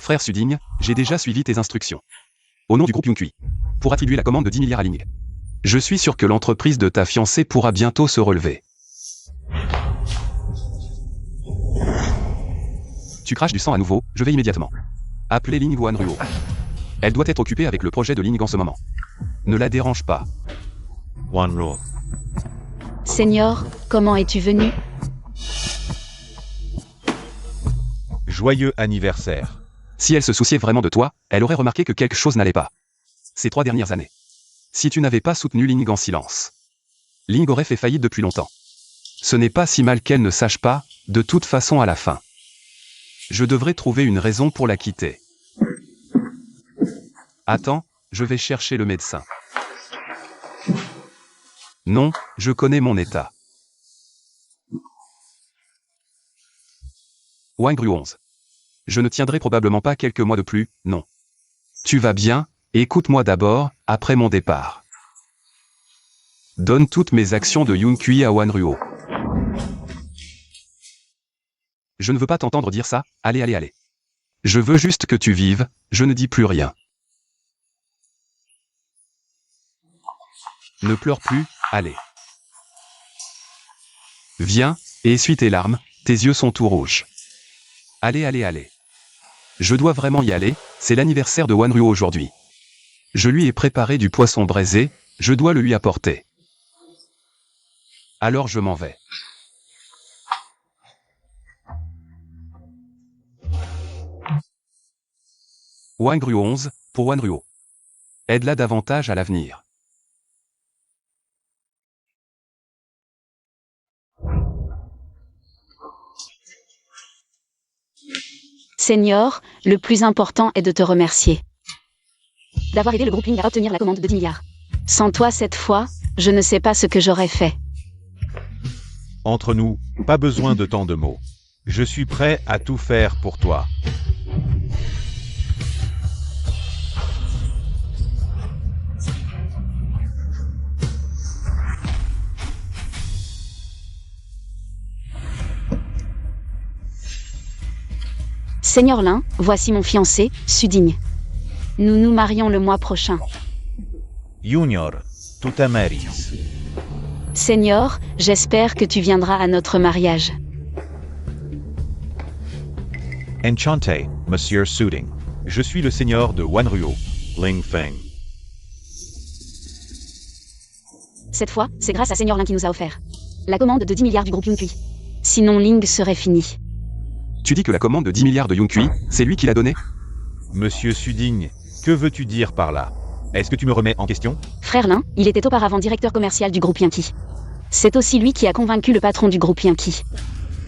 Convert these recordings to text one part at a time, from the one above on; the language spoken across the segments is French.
Frère Sudigne, j'ai déjà suivi tes instructions. Au nom du groupe Yunqui. Pour attribuer la commande de 10 milliards à Ling. Je suis sûr que l'entreprise de ta fiancée pourra bientôt se relever. Tu craches du sang à nouveau, je vais immédiatement appeler Ling Wanruo. Elle doit être occupée avec le projet de Ling en ce moment. Ne la dérange pas. Wanruo. Seigneur, comment es-tu venu? Joyeux anniversaire. Si elle se souciait vraiment de toi, elle aurait remarqué que quelque chose n'allait pas. Ces 3 dernières années. Si tu n'avais pas soutenu Ling en silence, Ling aurait fait faillite depuis longtemps. Ce n'est pas si mal qu'elle ne sache pas, de toute façon à la fin. Je devrais trouver une raison pour la quitter. Attends, je vais chercher le médecin. Non, je connais mon état. Wangru 11. Je ne tiendrai probablement pas quelques mois de plus, non. Tu vas bien, écoute-moi d'abord, après mon départ. Donne toutes mes actions de Yunqui à Wanruo. Je ne veux pas t'entendre dire ça, allez. Je veux juste que tu vives, je ne dis plus rien. Ne pleure plus, allez. Viens, et essuie tes larmes, tes yeux sont tout rouges. Allez. Je dois vraiment y aller, c'est l'anniversaire de Wanruo aujourd'hui. Je lui ai préparé du poisson braisé, je dois le lui apporter. Alors je m'en vais. Wangru 11, pour Wanruo. Aide-la davantage à l'avenir. Seigneur, le plus important est de te remercier. D'avoir aidé le groupe Ling à obtenir la commande de 10 milliards. Sans toi cette fois, je ne sais pas ce que j'aurais fait. Entre nous, pas besoin de tant de mots. Je suis prêt à tout faire pour toi. Seigneur Lin, voici mon fiancé, Sudigne. Nous nous marions le mois prochain. Junior, tu t'ameris. Seigneur, j'espère que tu viendras à notre mariage. Enchanté, Monsieur Suding. Je suis le seigneur de Wanruo, Ling Feng. Cette fois, c'est grâce à Seigneur Lin qui nous a offert la commande de 10 milliards du groupe Yunqui. Sinon Ling serait fini. Tu dis que la commande de 10 milliards de Yunqui, c'est lui qui l'a donnée? Monsieur Suding, que veux-tu dire par là? Est-ce que tu me remets en question? Frère Lin, il était auparavant directeur commercial du groupe Yunqui. C'est aussi lui qui a convaincu le patron du groupe Yunqui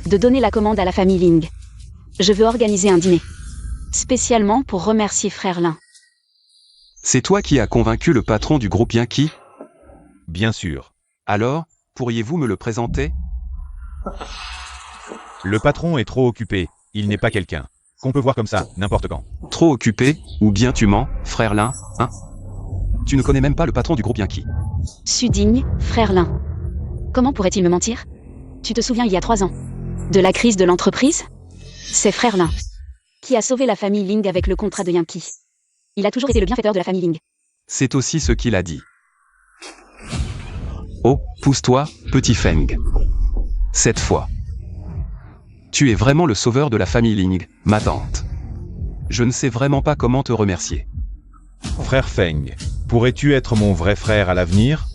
de donner la commande à la famille Ling. Je veux organiser un dîner spécialement pour remercier Frère Lin. C'est toi qui as convaincu le patron du groupe Yunqui? Bien sûr. Alors, pourriez-vous me le présenter? Le patron est trop occupé, il n'est pas quelqu'un qu'on peut voir comme ça, n'importe quand. Trop occupé, ou bien tu mens, Frère Lin, hein? Tu ne connais même pas le patron du groupe Yunqui. Sudigne, Frère Lin. Comment pourrait-il me mentir? Tu te souviens il y a 3 ans de la crise de l'entreprise? C'est Frère Lin qui a sauvé la famille Ling avec le contrat de Yunqui. Il a toujours été le bienfaiteur de la famille Ling. C'est aussi ce qu'il a dit. Oh, pousse-toi, petit Feng. Cette fois. Tu es vraiment le sauveur de la famille Ling, ma tante. Je ne sais vraiment pas comment te remercier. Frère Feng, pourrais-tu être mon vrai frère à l'avenir?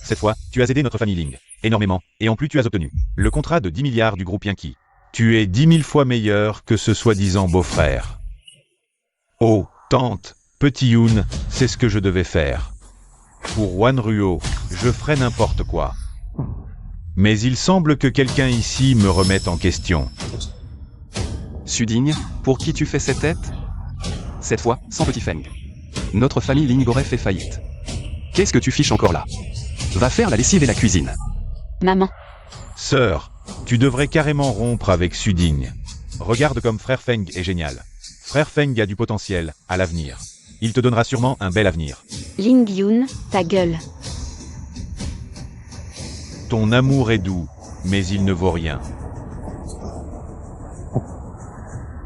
Cette fois, tu as aidé notre famille Ling, énormément, et en plus tu as obtenu le contrat de 10 milliards du groupe Yunqui. Tu es 10 000 fois meilleur que ce soi-disant beau-frère. Oh, tante, petit Yoon, c'est ce que je devais faire. Pour Wanruo, je ferai n'importe quoi. Mais il semble que quelqu'un ici me remette en question. Sudigne, pour qui tu fais cette tête? Cette fois, sans petit Feng. Notre famille Ling aurait fait faillite. Qu'est-ce que tu fiches encore là? Va faire la lessive et la cuisine. Maman. Sœur, tu devrais carrément rompre avec Sudigne. Regarde comme Frère Feng est génial. Frère Feng a du potentiel, à l'avenir. Il te donnera sûrement un bel avenir. Ling Yoon, ta gueule. Ton amour est doux, mais il ne vaut rien.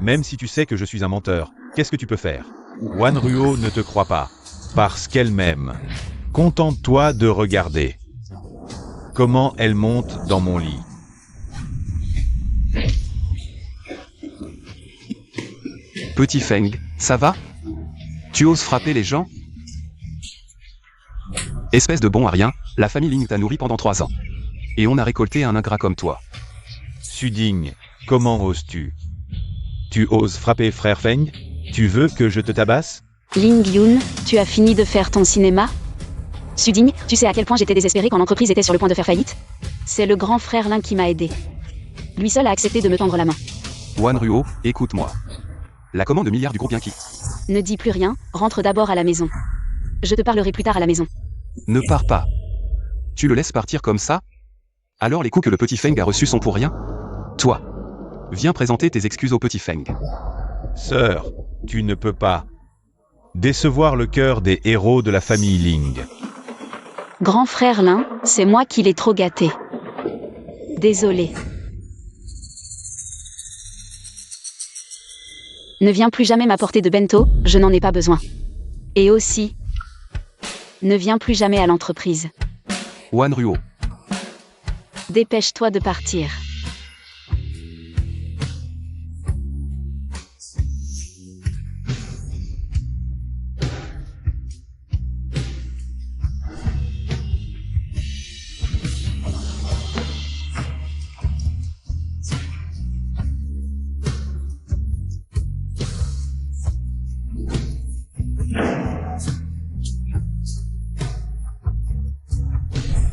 Même si tu sais que je suis un menteur, Qu'est-ce que tu peux faire? Wanruo ne te croit pas. Parce qu'elle m'aime. Contente-toi de regarder. Comment elle monte dans mon lit. Petit Feng, ça va? Tu oses frapper les gens? Espèce de bon à rien, la famille Ling t'a nourri pendant 3 ans. Et on a récolté un ingrat comme toi. Suding, comment oses-tu? Tu oses frapper frère Feng? Tu veux que je te tabasse? Ling Yun, tu as fini de faire ton cinéma? Suding, tu sais à quel point j'étais désespérée quand l'entreprise était sur le point de faire faillite? C'est le grand frère Lin qui m'a aidé. Lui seul a accepté de me tendre la main. Wanruo, écoute-moi. La commande de milliards du groupe Yankee. Ne dis plus rien, rentre d'abord à la maison. Je te parlerai plus tard à la maison. Ne pars pas. Tu le laisses partir comme ça? Alors les coups que le petit Feng a reçus sont pour rien? Toi, viens présenter tes excuses au petit Feng. Sœur, tu ne peux pas décevoir le cœur des héros de la famille Ling. Grand frère Lin, c'est moi qui l'ai trop gâté. Désolé. Ne viens plus jamais m'apporter de bento, je n'en ai pas besoin. Et aussi, ne viens plus jamais à l'entreprise. Wanruo, Dépêche-toi de partir.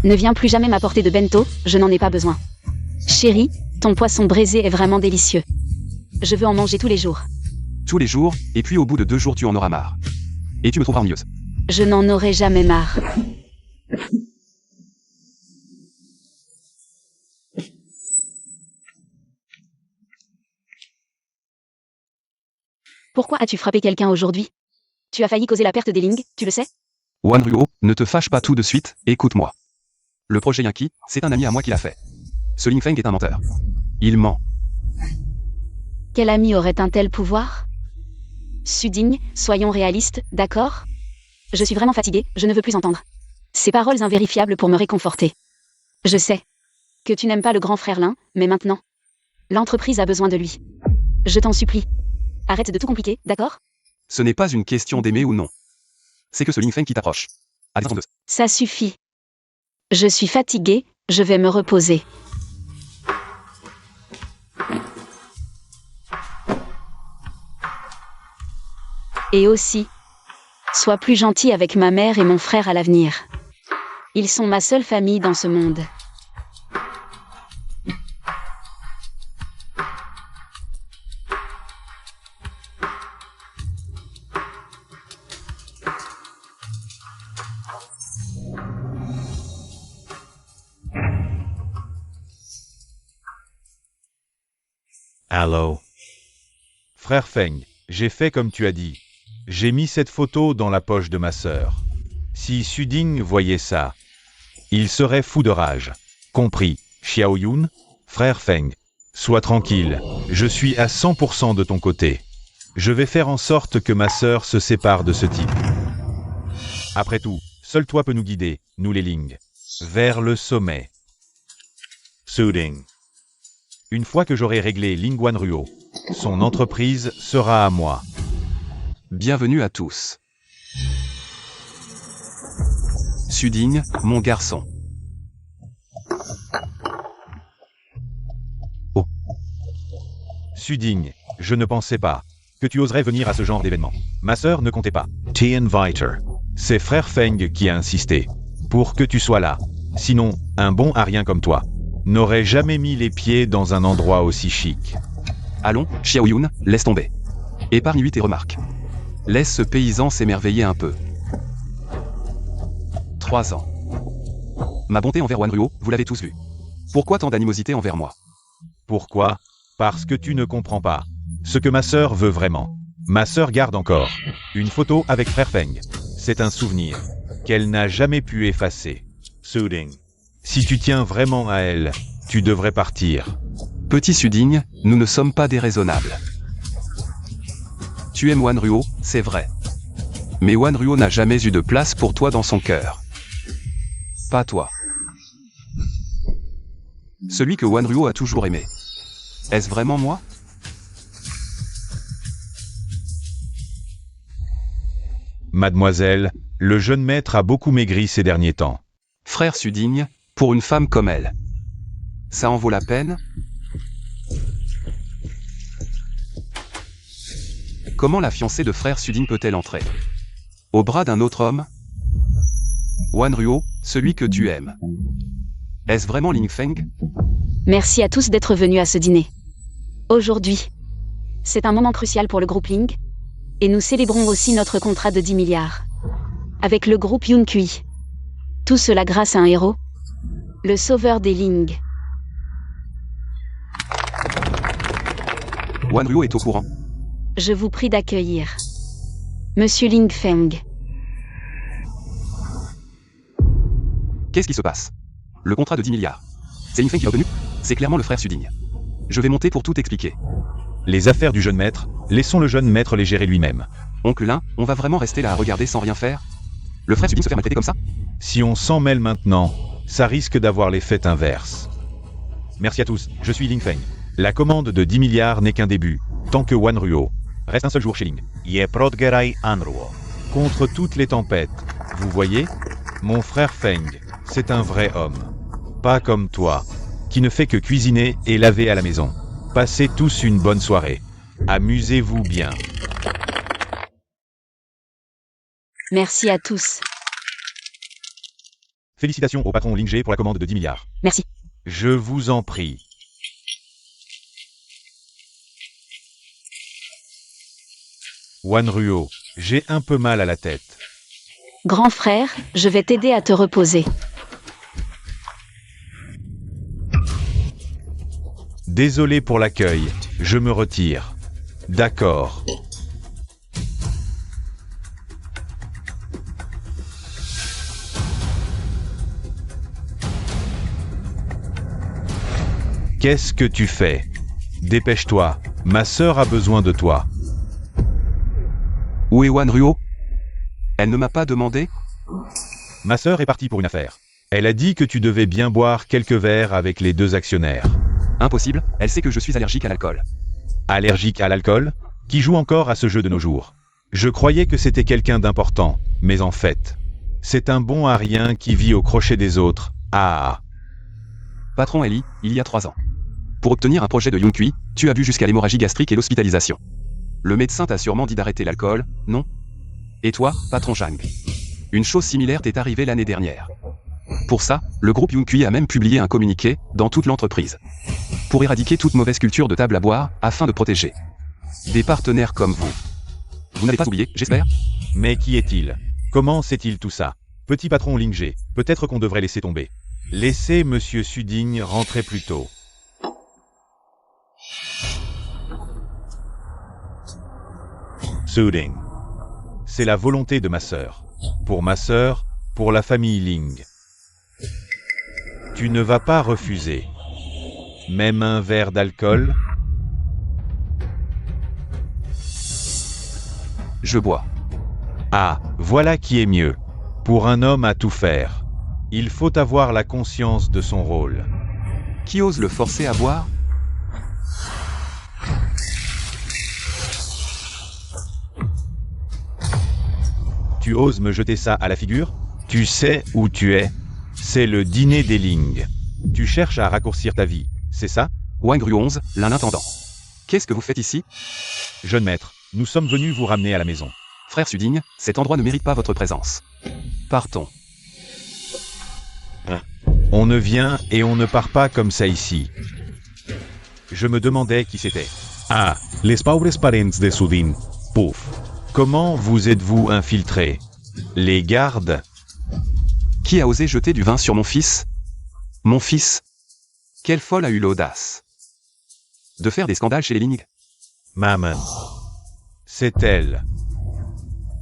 Ne viens plus jamais m'apporter de bento, je n'en ai pas besoin. Chérie, ton poisson braisé est vraiment délicieux. Je veux en manger tous les jours. tous les jours, et puis au bout de 2 jours tu en auras marre. Et tu me trouveras ennuyeuse. Je n'en aurai jamais marre. Pourquoi as-tu frappé quelqu'un aujourd'hui? Tu as failli causer la perte des Ling, tu le sais? Wanruo, ne te fâche pas tout de suite, écoute-moi. Le projet Yankee, c'est un ami à moi qui l'a fait. Ce Ling Feng est un menteur. Il ment. Quel ami aurait un tel pouvoir? Suding, soyons réalistes, d'accord? Je suis vraiment fatiguée, je ne veux plus entendre ces paroles invérifiables pour me réconforter. Je sais que tu n'aimes pas le grand frère Lin, mais maintenant, l'entreprise a besoin de lui. Je t'en supplie. Arrête de tout compliquer, d'accord? Ce n'est pas une question d'aimer ou non. C'est que ce Ling Feng qui t'approche. À 10 ans de... Ça suffit. Je suis fatiguée, je vais me reposer. Et aussi, sois plus gentil avec ma mère et mon frère à l'avenir. Ils sont ma seule famille dans ce monde. Allô. Frère Feng, j'ai fait comme tu as dit. J'ai mis cette photo dans la poche de ma sœur. Si Suding voyait ça, il serait fou de rage. Compris, Xiao Yun? Frère Feng, sois tranquille, je suis à 100% de ton côté. Je vais faire en sorte que ma sœur se sépare de ce type. Après tout, seul toi peux nous guider, nous les Ling, vers le sommet. Suding. Une fois que j'aurai réglé Ling Wanruo, son entreprise sera à moi. Bienvenue à tous. Suding, mon garçon. Oh. Suding, je ne pensais pas que tu oserais venir à ce genre d'événement. Ma sœur ne comptait pas. T-Inviter. C'est frère Feng qui a insisté pour que tu sois là. Sinon, un bon à rien comme toi n'aurait jamais mis les pieds dans un endroit aussi chic. Allons, Xiao Yun, laisse tomber. Épargne-lui tes remarques. Laisse ce paysan s'émerveiller un peu. 3 ans. Ma bonté envers Wanruo, vous l'avez tous vu. Pourquoi tant d'animosité envers moi? Pourquoi? Parce que tu ne comprends pas ce que ma sœur veut vraiment. Ma sœur garde encore une photo avec frère Feng. C'est un souvenir qu'elle n'a jamais pu effacer. Suding. Si tu tiens vraiment à elle, tu devrais partir. Petit Suding, nous ne sommes pas déraisonnables. Tu aimes Wanruo, c'est vrai. Mais Wanruo n'a jamais eu de place pour toi dans son cœur. Pas toi. Celui que Wanruo a toujours aimé. Est-ce vraiment moi? Mademoiselle, le jeune maître a beaucoup maigri ces derniers temps. Frère Sudigne, pour une femme comme elle. Ça en vaut la peine? Comment la fiancée de frère Sudigne peut-elle entrer au bras d'un autre homme? Wanruo, celui que tu aimes. Est-ce vraiment Ling Feng? Merci à tous d'être venus à ce dîner. Aujourd'hui, c'est un moment crucial pour le groupe Ling, et nous célébrons aussi notre contrat de 10 milliards. Avec le groupe Yunkui. Tout cela grâce à un héros, le sauveur des Ling. Wanruo est au courant. Je vous prie d'accueillir Monsieur Ling Feng. Qu'est-ce qui se passe? Le contrat de 10 milliards. C'est Ling Feng qui l'a obtenu? C'est clairement le frère Sudigne. Je vais monter pour tout expliquer. Les affaires du jeune maître, laissons le jeune maître les gérer lui-même. Oncle Lin, on va vraiment rester là à regarder sans rien faire? Le frère Sudigne se fait maltraiter comme ça? Si on s'en mêle maintenant, ça risque d'avoir l'effet inverse. Merci à tous, je suis Ling Feng. La commande de 10 milliards n'est qu'un début, tant que Wanruo reste un seul jour chez Ling. Yeprotgerai Anruo. Contre toutes les tempêtes, vous voyez, mon frère Feng, c'est un vrai homme. Pas comme toi, qui ne fait que cuisiner et laver à la maison. Passez tous une bonne soirée. Amusez-vous bien. Merci à tous. Félicitations au patron Ling Ge pour la commande de 10 milliards. Merci. Je vous en prie. Wanruo, j'ai un peu mal à la tête. Grand frère, je vais t'aider à te reposer. Désolé pour l'accueil, je me retire. D'accord. Qu'est-ce que tu fais? Dépêche-toi, ma sœur a besoin de toi. Où est Wanruo? Elle ne m'a pas demandé? Ma sœur est partie pour une affaire. Elle a dit que tu devais bien boire quelques verres avec les deux actionnaires. Impossible, elle sait que je suis allergique à l'alcool. Allergique à l'alcool? Qui joue encore à ce jeu de nos jours? Je croyais que c'était quelqu'un d'important, mais en fait, c'est un bon à rien qui vit au crochet des autres. Ah. Patron Ellie, il y a 3 ans. Pour obtenir un projet de Yunkui, tu as bu jusqu'à l'hémorragie gastrique et l'hospitalisation. Le médecin t'a sûrement dit d'arrêter l'alcool, non? Et toi, patron Zhang? Une chose similaire t'est arrivée l'année dernière. Pour ça, le groupe Yunkui a même publié un communiqué, dans toute l'entreprise. Pour éradiquer toute mauvaise culture de table à boire, afin de protéger des partenaires comme vous. Vous n'avez pas oublié, j'espère? Mais qui est-il? Comment sait-il tout ça? Petit patron Ling Ge, peut-être qu'on devrait laisser tomber. Laissez Monsieur Sudigne rentrer plus tôt. Suding. C'est la volonté de ma sœur. Pour ma sœur, pour la famille Ling. Tu ne vas pas refuser. Même un verre d'alcool? Je bois. Ah, voilà qui est mieux. Pour un homme à tout faire, il faut avoir la conscience de son rôle. Qui ose le forcer à boire? Tu oses me jeter ça à la figure? Tu sais où tu es? C'est le dîner des Ling. Tu cherches à raccourcir ta vie, c'est ça? Wangru 11, l'un intendant. Qu'est-ce que vous faites ici? Jeune maître, nous sommes venus vous ramener à la maison. Frère Sudigne, cet endroit ne mérite pas votre présence. Partons. On ne vient et on ne part pas comme ça ici. Je me demandais qui c'était. Ah, les pauvres parents de Sudin. Pouf. Comment vous êtes-vous infiltré? Les gardes? Qui a osé jeter du vin sur mon fils? Mon fils? Quelle folle a eu l'audace de faire des scandales chez les Ling? Maman. C'est elle.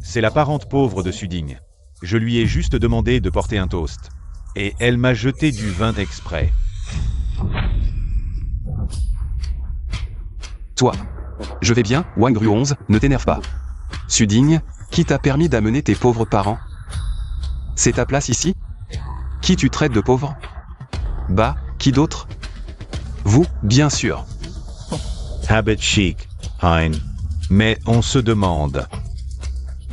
C'est la parente pauvre de Sudigne. Je lui ai juste demandé de porter un toast. Et elle m'a jeté du vin exprès. Toi, Je vais bien, Wang Ryu 11, ne t'énerve pas. Suding, qui t'a permis d'amener tes pauvres parents? C'est ta place ici? Qui tu traites de pauvre? Bah, qui d'autre? Vous, bien sûr. Habit chic, Hein. Mais on se demande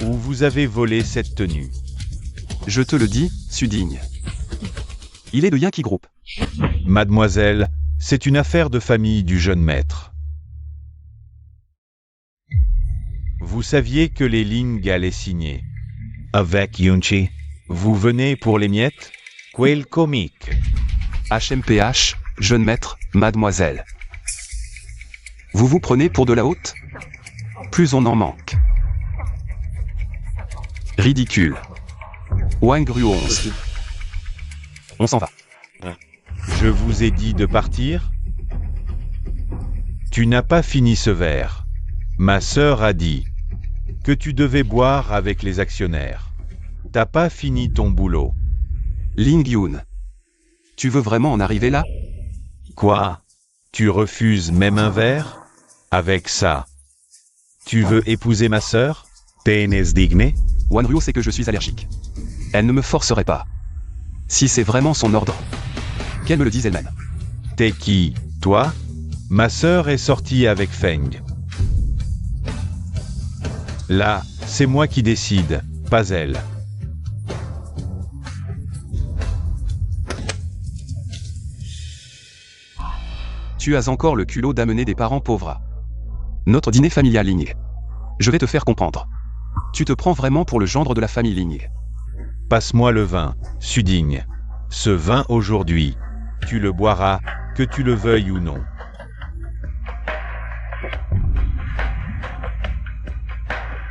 où vous avez volé cette tenue. Je te le dis, Suding. Il est de Yankee Group. Mademoiselle, c'est une affaire de famille du jeune maître. Vous saviez que les Ling allaient signer. Avec Yunchi, vous venez pour les miettes? Quel comique. HMPH, jeune maître, mademoiselle. Vous vous prenez pour de la haute? Plus on en manque. Ridicule. Wang Ryu 11. On s'en va. Je vous ai dit de partir? Tu n'as pas fini ce verre. Ma sœur a dit que tu devais boire avec les actionnaires. T'as pas fini ton boulot. Ling Yun. Tu veux vraiment en arriver là? Quoi? Tu refuses même un verre? Avec ça, tu veux épouser ma sœur? Tienes digne? Wang Ryu sait que je suis allergique. Elle ne me forcerait pas. Si c'est vraiment son ordre, qu'elle me le dise elle-même. T'es qui, toi? Ma sœur est sortie avec Feng. Là, c'est moi qui décide, pas elle. Tu as encore le culot d'amener des parents pauvres. Notre dîner familial Ling. Je vais te faire comprendre. Tu te prends vraiment pour le gendre de la famille Ling. Passe-moi le vin, Suding. Ce vin aujourd'hui, tu le boiras, que tu le veuilles ou non.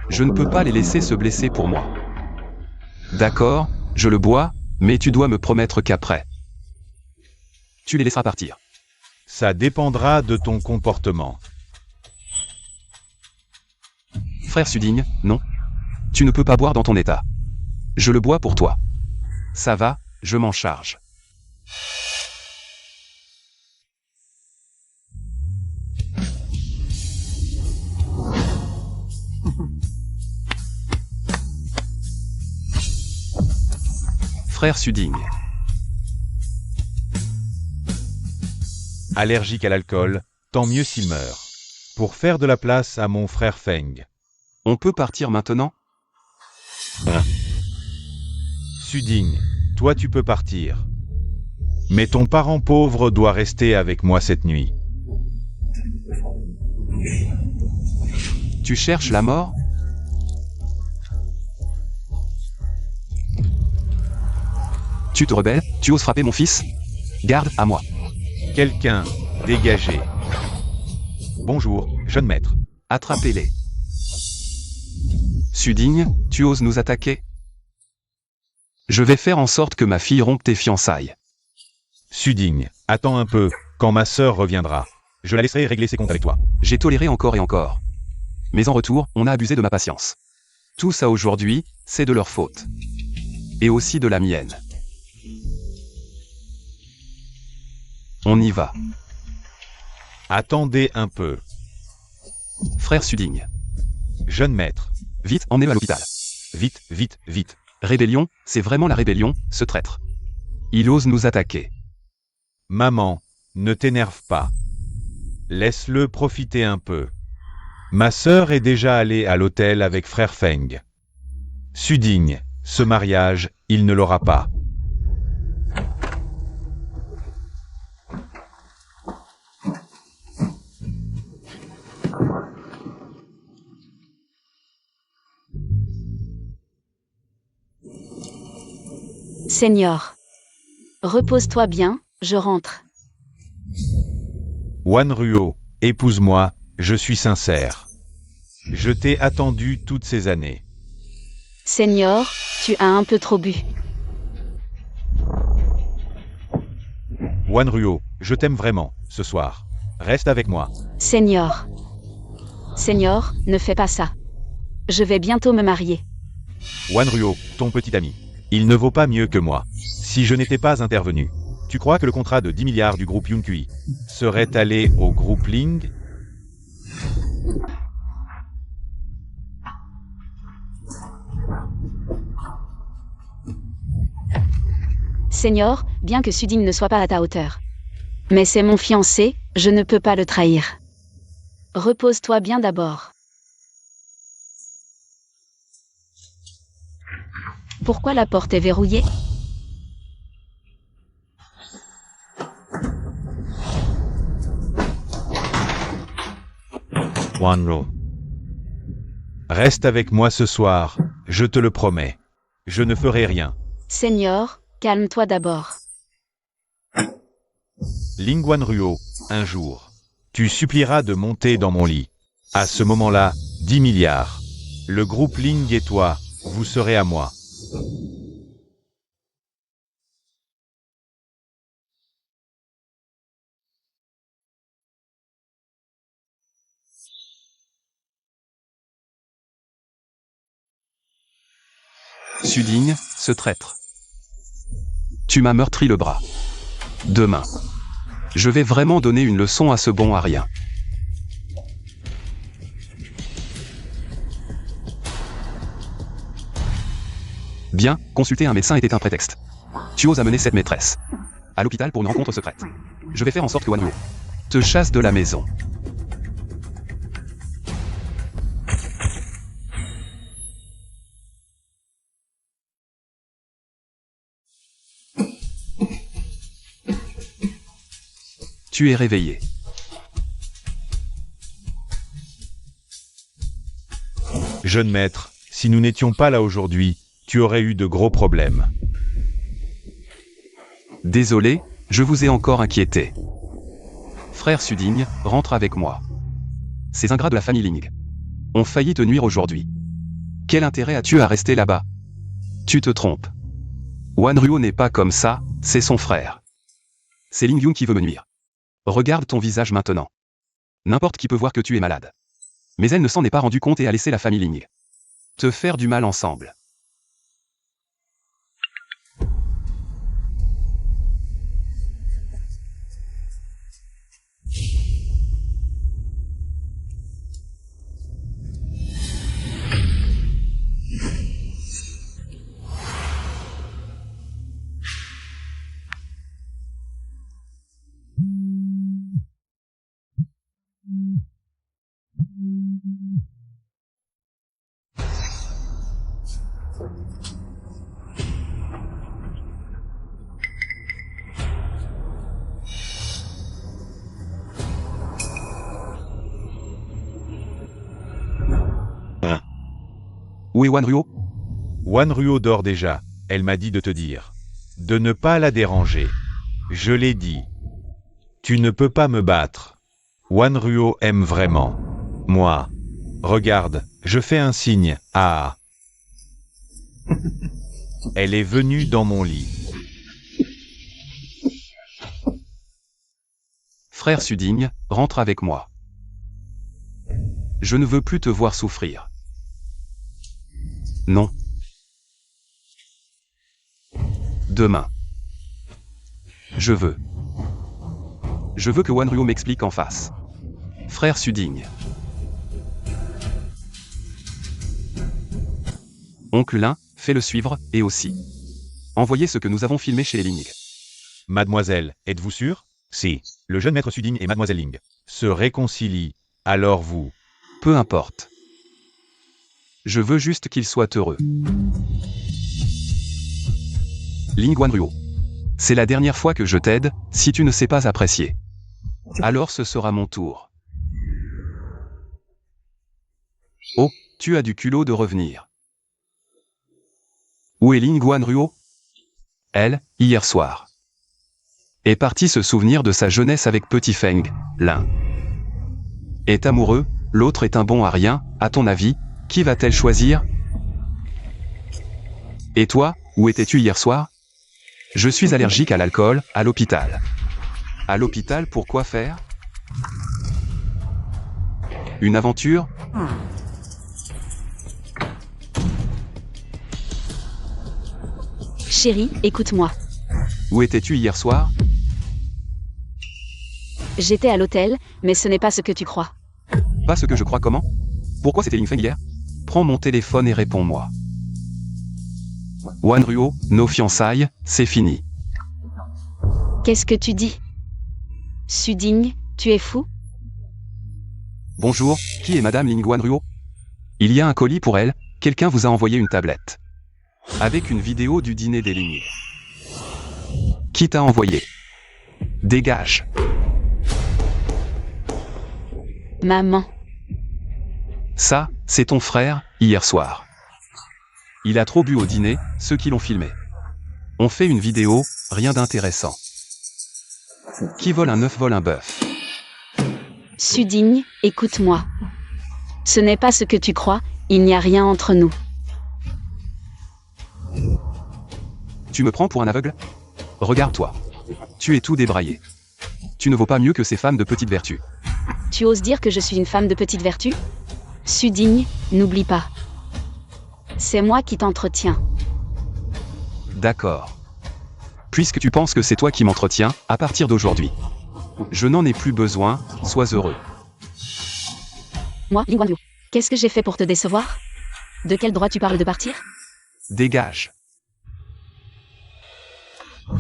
Je ne peux pas les laisser se blesser pour moi. D'accord, je le bois, mais tu dois me promettre qu'après, tu les laisseras partir. Ça dépendra de ton comportement. Frère Suding, non. Tu ne peux pas boire dans ton état. Je le bois pour toi. Ça va, je m'en charge. Frère Suding. Allergique à l'alcool, tant mieux s'il meurt. Pour faire de la place à mon frère Feng. On peut partir maintenant? Suding, toi tu peux partir. Mais ton parent pauvre doit rester avec moi cette nuit. Tu cherches la mort? Tu te rebelles? Tu oses frapper mon fils? Garde à moi. Quelqu'un, dégagé. Bonjour, jeune maître. Attrapez-les. Suding, tu oses nous attaquer? Je vais faire en sorte que ma fille rompe tes fiançailles. Suding, attends un peu, quand ma sœur reviendra. Je la laisserai régler ses comptes avec toi. J'ai toléré encore et encore. Mais en retour, on a abusé de ma patience. Tout ça aujourd'hui, c'est de leur faute. Et aussi de la mienne. On y va. Attendez un peu. Frère Suding. Jeune maître. Vite, emmenez-le à l'hôpital. Vite, vite, vite. Rébellion, c'est vraiment la rébellion, ce traître. Il ose nous attaquer. Maman, ne t'énerve pas. Laisse-le profiter un peu. Ma sœur est déjà allée à l'hôtel avec frère Feng. Suding, ce mariage, il ne l'aura pas. Seigneur. Repose-toi bien, je rentre. Wan Ruo, épouse-moi, je suis sincère. Je t'ai attendu toutes ces années. Seigneur, tu as un peu trop bu. Wan Ruo, je t'aime vraiment, ce soir. Reste avec moi. Seigneur. Seigneur, ne fais pas ça. Je vais bientôt me marier. Wan Ruo, ton petit ami. Il ne vaut pas mieux que moi. Si je n'étais pas intervenu, tu crois que le contrat de 10 milliards du groupe Yunkui serait allé au groupe Ling? Seigneur, bien que Sudin ne soit pas à ta hauteur. Mais c'est mon fiancé, je ne peux pas le trahir. Repose-toi bien d'abord. Pourquoi la porte est verrouillée? Wanru. Reste avec moi ce soir, je te le promets. Je ne ferai rien. Seigneur, calme-toi d'abord. Ling Wanruo, un jour, tu supplieras de monter dans mon lit. À ce moment-là, 10 milliards. Le groupe Ling et toi, vous serez à moi. Suding, ce traître. Tu m'as meurtri le bras. Demain. Je vais vraiment donner une leçon à ce bon à rien. Bien, consulter un médecin était un prétexte. Tu oses amener cette maîtresse à l'hôpital pour une rencontre secrète. Je vais faire en sorte que Wanruo te chasse de la maison. Tu es réveillé. Jeune maître, si nous n'étions pas là aujourd'hui, tu aurais eu de gros problèmes. Désolé, je vous ai encore inquiété. Frère Suding, rentre avec moi. Ces ingrats de la famille Ling ont failli te nuire aujourd'hui. Quel intérêt as-tu à rester là-bas? Tu te trompes. Wanruo n'est pas comme ça, c'est son frère. C'est Ling Yun qui veut me nuire. Regarde ton visage maintenant. N'importe qui peut voir que tu es malade. Mais elle ne s'en est pas rendu compte et a laissé la famille Ling te faire du mal ensemble. Où est Wanruo? Wanruo dort déjà, elle m'a dit de te dire. De ne pas la déranger. Je l'ai dit. Tu ne peux pas me battre. Wanruo aime vraiment. Moi. Regarde, je fais un signe. Ah. Elle est venue dans mon lit. Frère Suding, rentre avec moi. Je ne veux plus te voir souffrir. Non. Demain. Je veux que Wanruo m'explique en face. Frère Suding. Oncle Lin, fais-le suivre, et aussi. Envoyez ce que nous avons filmé chez Ling. Mademoiselle, êtes-vous sûre? Si. Le jeune maître Suding et Mademoiselle Ling se réconcilient. Alors vous. Peu importe. Je veux juste qu'il soit heureux. Ling Wanruo. C'est la dernière fois que je t'aide, si tu ne sais pas apprécier. Alors ce sera mon tour. Oh, tu as du culot de revenir. Où est Ling Wanruo? Elle, hier soir, est partie se souvenir de sa jeunesse avec Petit Feng. L'un est amoureux, l'autre est un bon à rien. À ton avis, qui va-t-elle choisir? Et toi, où étais-tu hier soir? Je suis allergique à l'alcool, à l'hôpital. À l'hôpital, pour quoi faire? Une aventure? Chérie, écoute-moi. Où étais-tu hier soir? J'étais à l'hôtel, mais ce n'est pas ce que tu crois. Pas ce que je crois comment? Pourquoi c'était Ling Feng hier? Prends mon téléphone et réponds-moi. Wan Ruo, nos fiançailles, c'est fini. Qu'est-ce que tu dis? Suding, tu es fou? Bonjour, qui est Madame Ling Wan Ruo? Il y a un colis pour elle, quelqu'un vous a envoyé une tablette. Avec une vidéo du dîner des Ling. Qui t'a envoyé? Dégage. Maman. Ça, c'est ton frère, hier soir. Il a trop bu au dîner, ceux qui l'ont filmé. On fait une vidéo, rien d'intéressant. Qui vole un œuf vole un bœuf. Suding, écoute-moi. Ce n'est pas ce que tu crois, il n'y a rien entre nous. Tu me prends pour un aveugle? Regarde-toi. Tu es tout débraillé. Tu ne vaux pas mieux que ces femmes de petite vertu. Tu oses dire que je suis une femme de petite vertu? Suding, n'oublie pas. C'est moi qui t'entretiens. D'accord. Puisque tu penses que c'est toi qui m'entretiens, à partir d'aujourd'hui. Je n'en ai plus besoin, sois heureux. Moi, Ling Wanyu, qu'est-ce que j'ai fait pour te décevoir? De quel droit tu parles de partir? Dégage.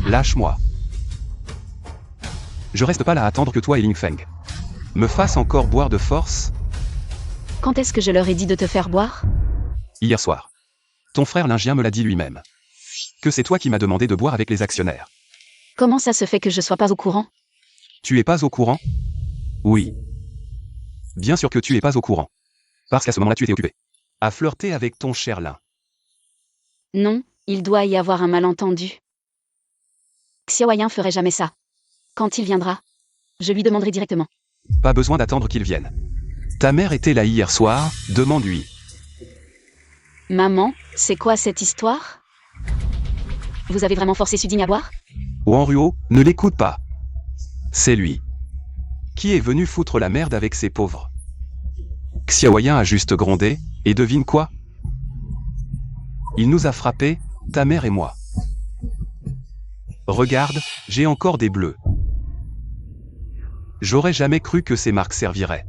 Lâche-moi. Je reste pas là à attendre que toi et Ling Feng me fassent encore boire de force? Quand est-ce que je leur ai dit de te faire boire? Hier soir. Ton frère Lingien me l'a dit lui-même. Que c'est toi qui m'as demandé de boire avec les actionnaires. Comment ça se fait que je sois pas au courant? Tu es pas au courant? Oui. Bien sûr que tu es pas au courant. Parce qu'à ce moment-là tu étais occupé à flirter avec ton cher Lin. Non, il doit y avoir un malentendu. Xiaoyan ferait jamais ça. Quand il viendra, je lui demanderai directement. Pas besoin d'attendre qu'il vienne. Ta mère était là hier soir, demande-lui. Maman, c'est quoi cette histoire? Vous avez vraiment forcé Suding à boire? Wan Ruo, ne l'écoute pas. C'est lui. Qui est venu foutre la merde avec ces pauvres? Xiaoyan a juste grondé, et devine quoi? Il nous a frappés, ta mère et moi. Regarde, j'ai encore des bleus. J'aurais jamais cru que ces marques serviraient.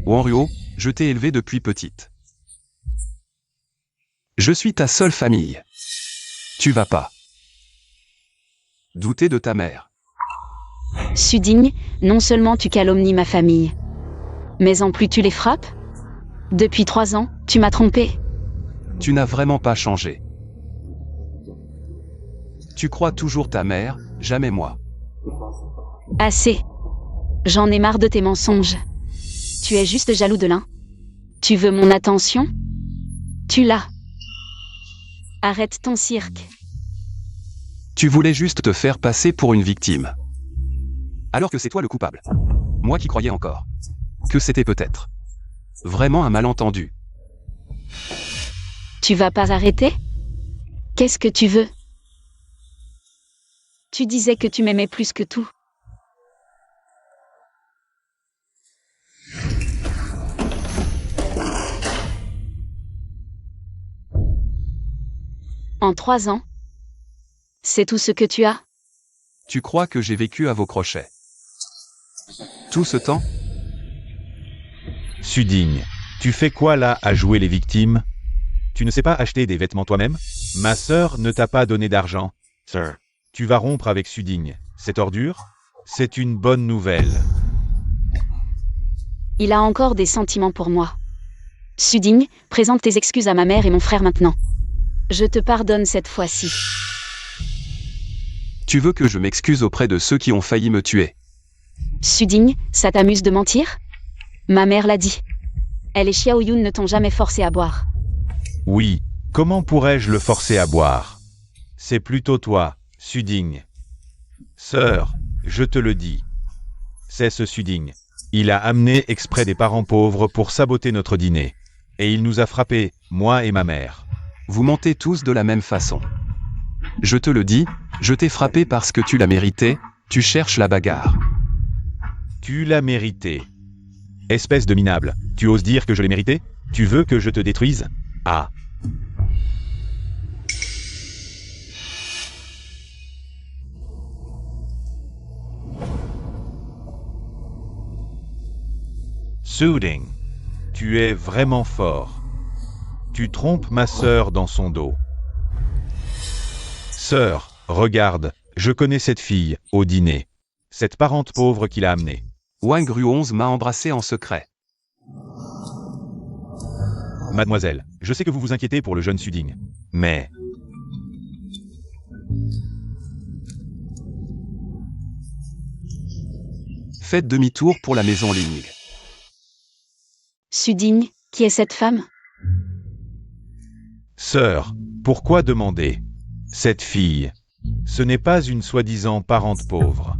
Wan Ruo, je t'ai élevé depuis petite. Je suis ta seule famille. Tu vas pas douter de ta mère. Suding, non seulement tu calomnies ma famille, mais en plus tu les frappes? Depuis 3 ans, tu m'as trompé. Tu n'as vraiment pas changé. Tu crois toujours ta mère, jamais moi. Assez. J'en ai marre de tes mensonges. Tu es juste jaloux de l'un. Tu veux mon attention? Tu l'as. Arrête ton cirque. Tu voulais juste te faire passer pour une victime. Alors que c'est toi le coupable. Moi qui croyais encore que c'était peut-être vraiment un malentendu. Tu vas pas arrêter? Qu'est-ce que tu veux? Tu disais que tu m'aimais plus que tout. En 3 ans? C'est tout ce que tu as? Tu crois que j'ai vécu à vos crochets? Tout ce temps? Suding, tu fais quoi là à jouer les victimes? Tu ne sais pas acheter des vêtements toi-même? Ma sœur ne t'a pas donné d'argent. Sir, tu vas rompre avec Suding. Cette ordure? C'est une bonne nouvelle. Il a encore des sentiments pour moi. Suding, présente tes excuses à ma mère et mon frère maintenant. Je te pardonne cette fois-ci. Tu veux que je m'excuse auprès de ceux qui ont failli me tuer? Suding, ça t'amuse de mentir? Ma mère l'a dit. Elle et Xiaoyun ne t'ont jamais forcé à boire. Oui, comment pourrais-je le forcer à boire? C'est plutôt toi, Suding. Sœur, je te le dis. C'est ce Suding. Il a amené exprès des parents pauvres pour saboter notre dîner. Et il nous a frappés, moi et ma mère. Vous mentez tous de la même façon. Je te le dis, je t'ai frappé parce que tu l'as mérité, tu cherches la bagarre. Tu l'as mérité. Espèce de minable, tu oses dire que je l'ai mérité? Tu veux que je te détruise? Ah. Soothing. Tu es vraiment fort. Tu trompes ma sœur dans son dos. Sœur, regarde, je connais cette fille, au dîner. Cette parente pauvre qui l'a amenée. Wang Ruonz m'a embrassé en secret. Mademoiselle, je sais que vous vous inquiétez pour le jeune Suding. Mais... Faites demi-tour pour la maison Ling. Suding, qui est cette femme? Sœur, pourquoi demander? Cette fille, ce n'est pas une soi-disant parente pauvre,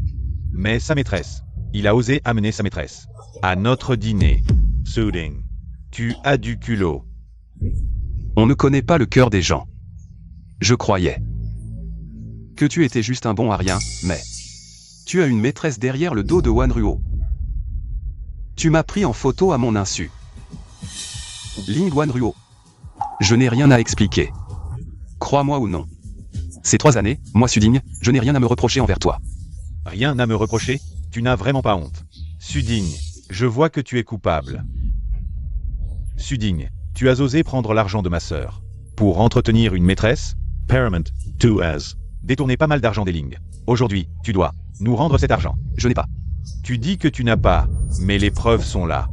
mais sa maîtresse. Il a osé amener sa maîtresse à notre dîner. Soothing, tu as du culot. On ne connaît pas le cœur des gens. Je croyais que tu étais juste un bon à rien, mais... Tu as une maîtresse derrière le dos de Wan Ruo. Tu m'as pris en photo à mon insu. Ling Wan Ruo. Je n'ai rien à expliquer. Crois-moi ou non. Ces 3 années, moi Suding, je n'ai rien à me reprocher envers toi. Rien à me reprocher? Tu n'as vraiment pas honte. Suding, je vois que tu es coupable. Suding, tu as osé prendre l'argent de ma sœur. Pour entretenir une maîtresse? Paramount, 2S. Détourner pas mal d'argent des Ling. Aujourd'hui, tu dois nous rendre cet argent. Je n'ai pas. Tu dis que tu n'as pas, mais les preuves sont là.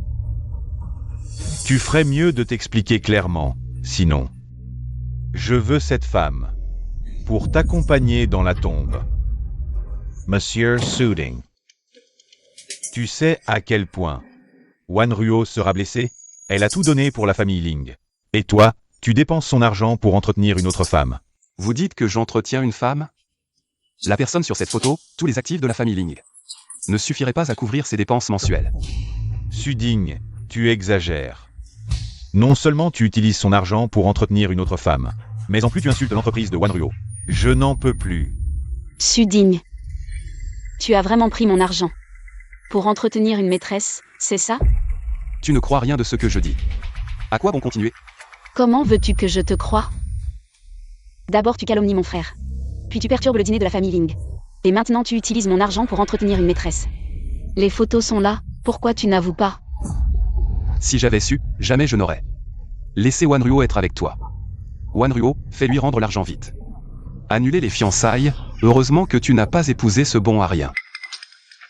Tu ferais mieux de t'expliquer clairement, sinon. Je veux cette femme pour t'accompagner dans la tombe. Monsieur Soothing. Tu sais à quel point Wan Ruo sera blessée? Elle a tout donné pour la famille Ling. Et toi, tu dépenses son argent pour entretenir une autre femme. Vous dites que j'entretiens une femme? La personne sur cette photo, tous les actifs de la famille Ling, ne suffiraient pas à couvrir ses dépenses mensuelles. Suding, tu exagères. Non seulement tu utilises son argent pour entretenir une autre femme, mais en plus tu insultes l'entreprise de Wan Ruo. Je n'en peux plus. Suding. Tu as vraiment pris mon argent. Pour entretenir une maîtresse, c'est ça? Tu ne crois rien de ce que je dis. À quoi bon continuer? Comment veux-tu que je te croie? D'abord tu calomnies mon frère. Puis tu perturbes le dîner de la famille Ling. Et maintenant tu utilises mon argent pour entretenir une maîtresse. Les photos sont là, pourquoi tu n'avoues pas? Si j'avais su, jamais je n'aurais laissé Wan Ruo être avec toi. Wan Ruo, fais-lui rendre l'argent vite. Annuler les fiançailles, heureusement que tu n'as pas épousé ce bon à rien.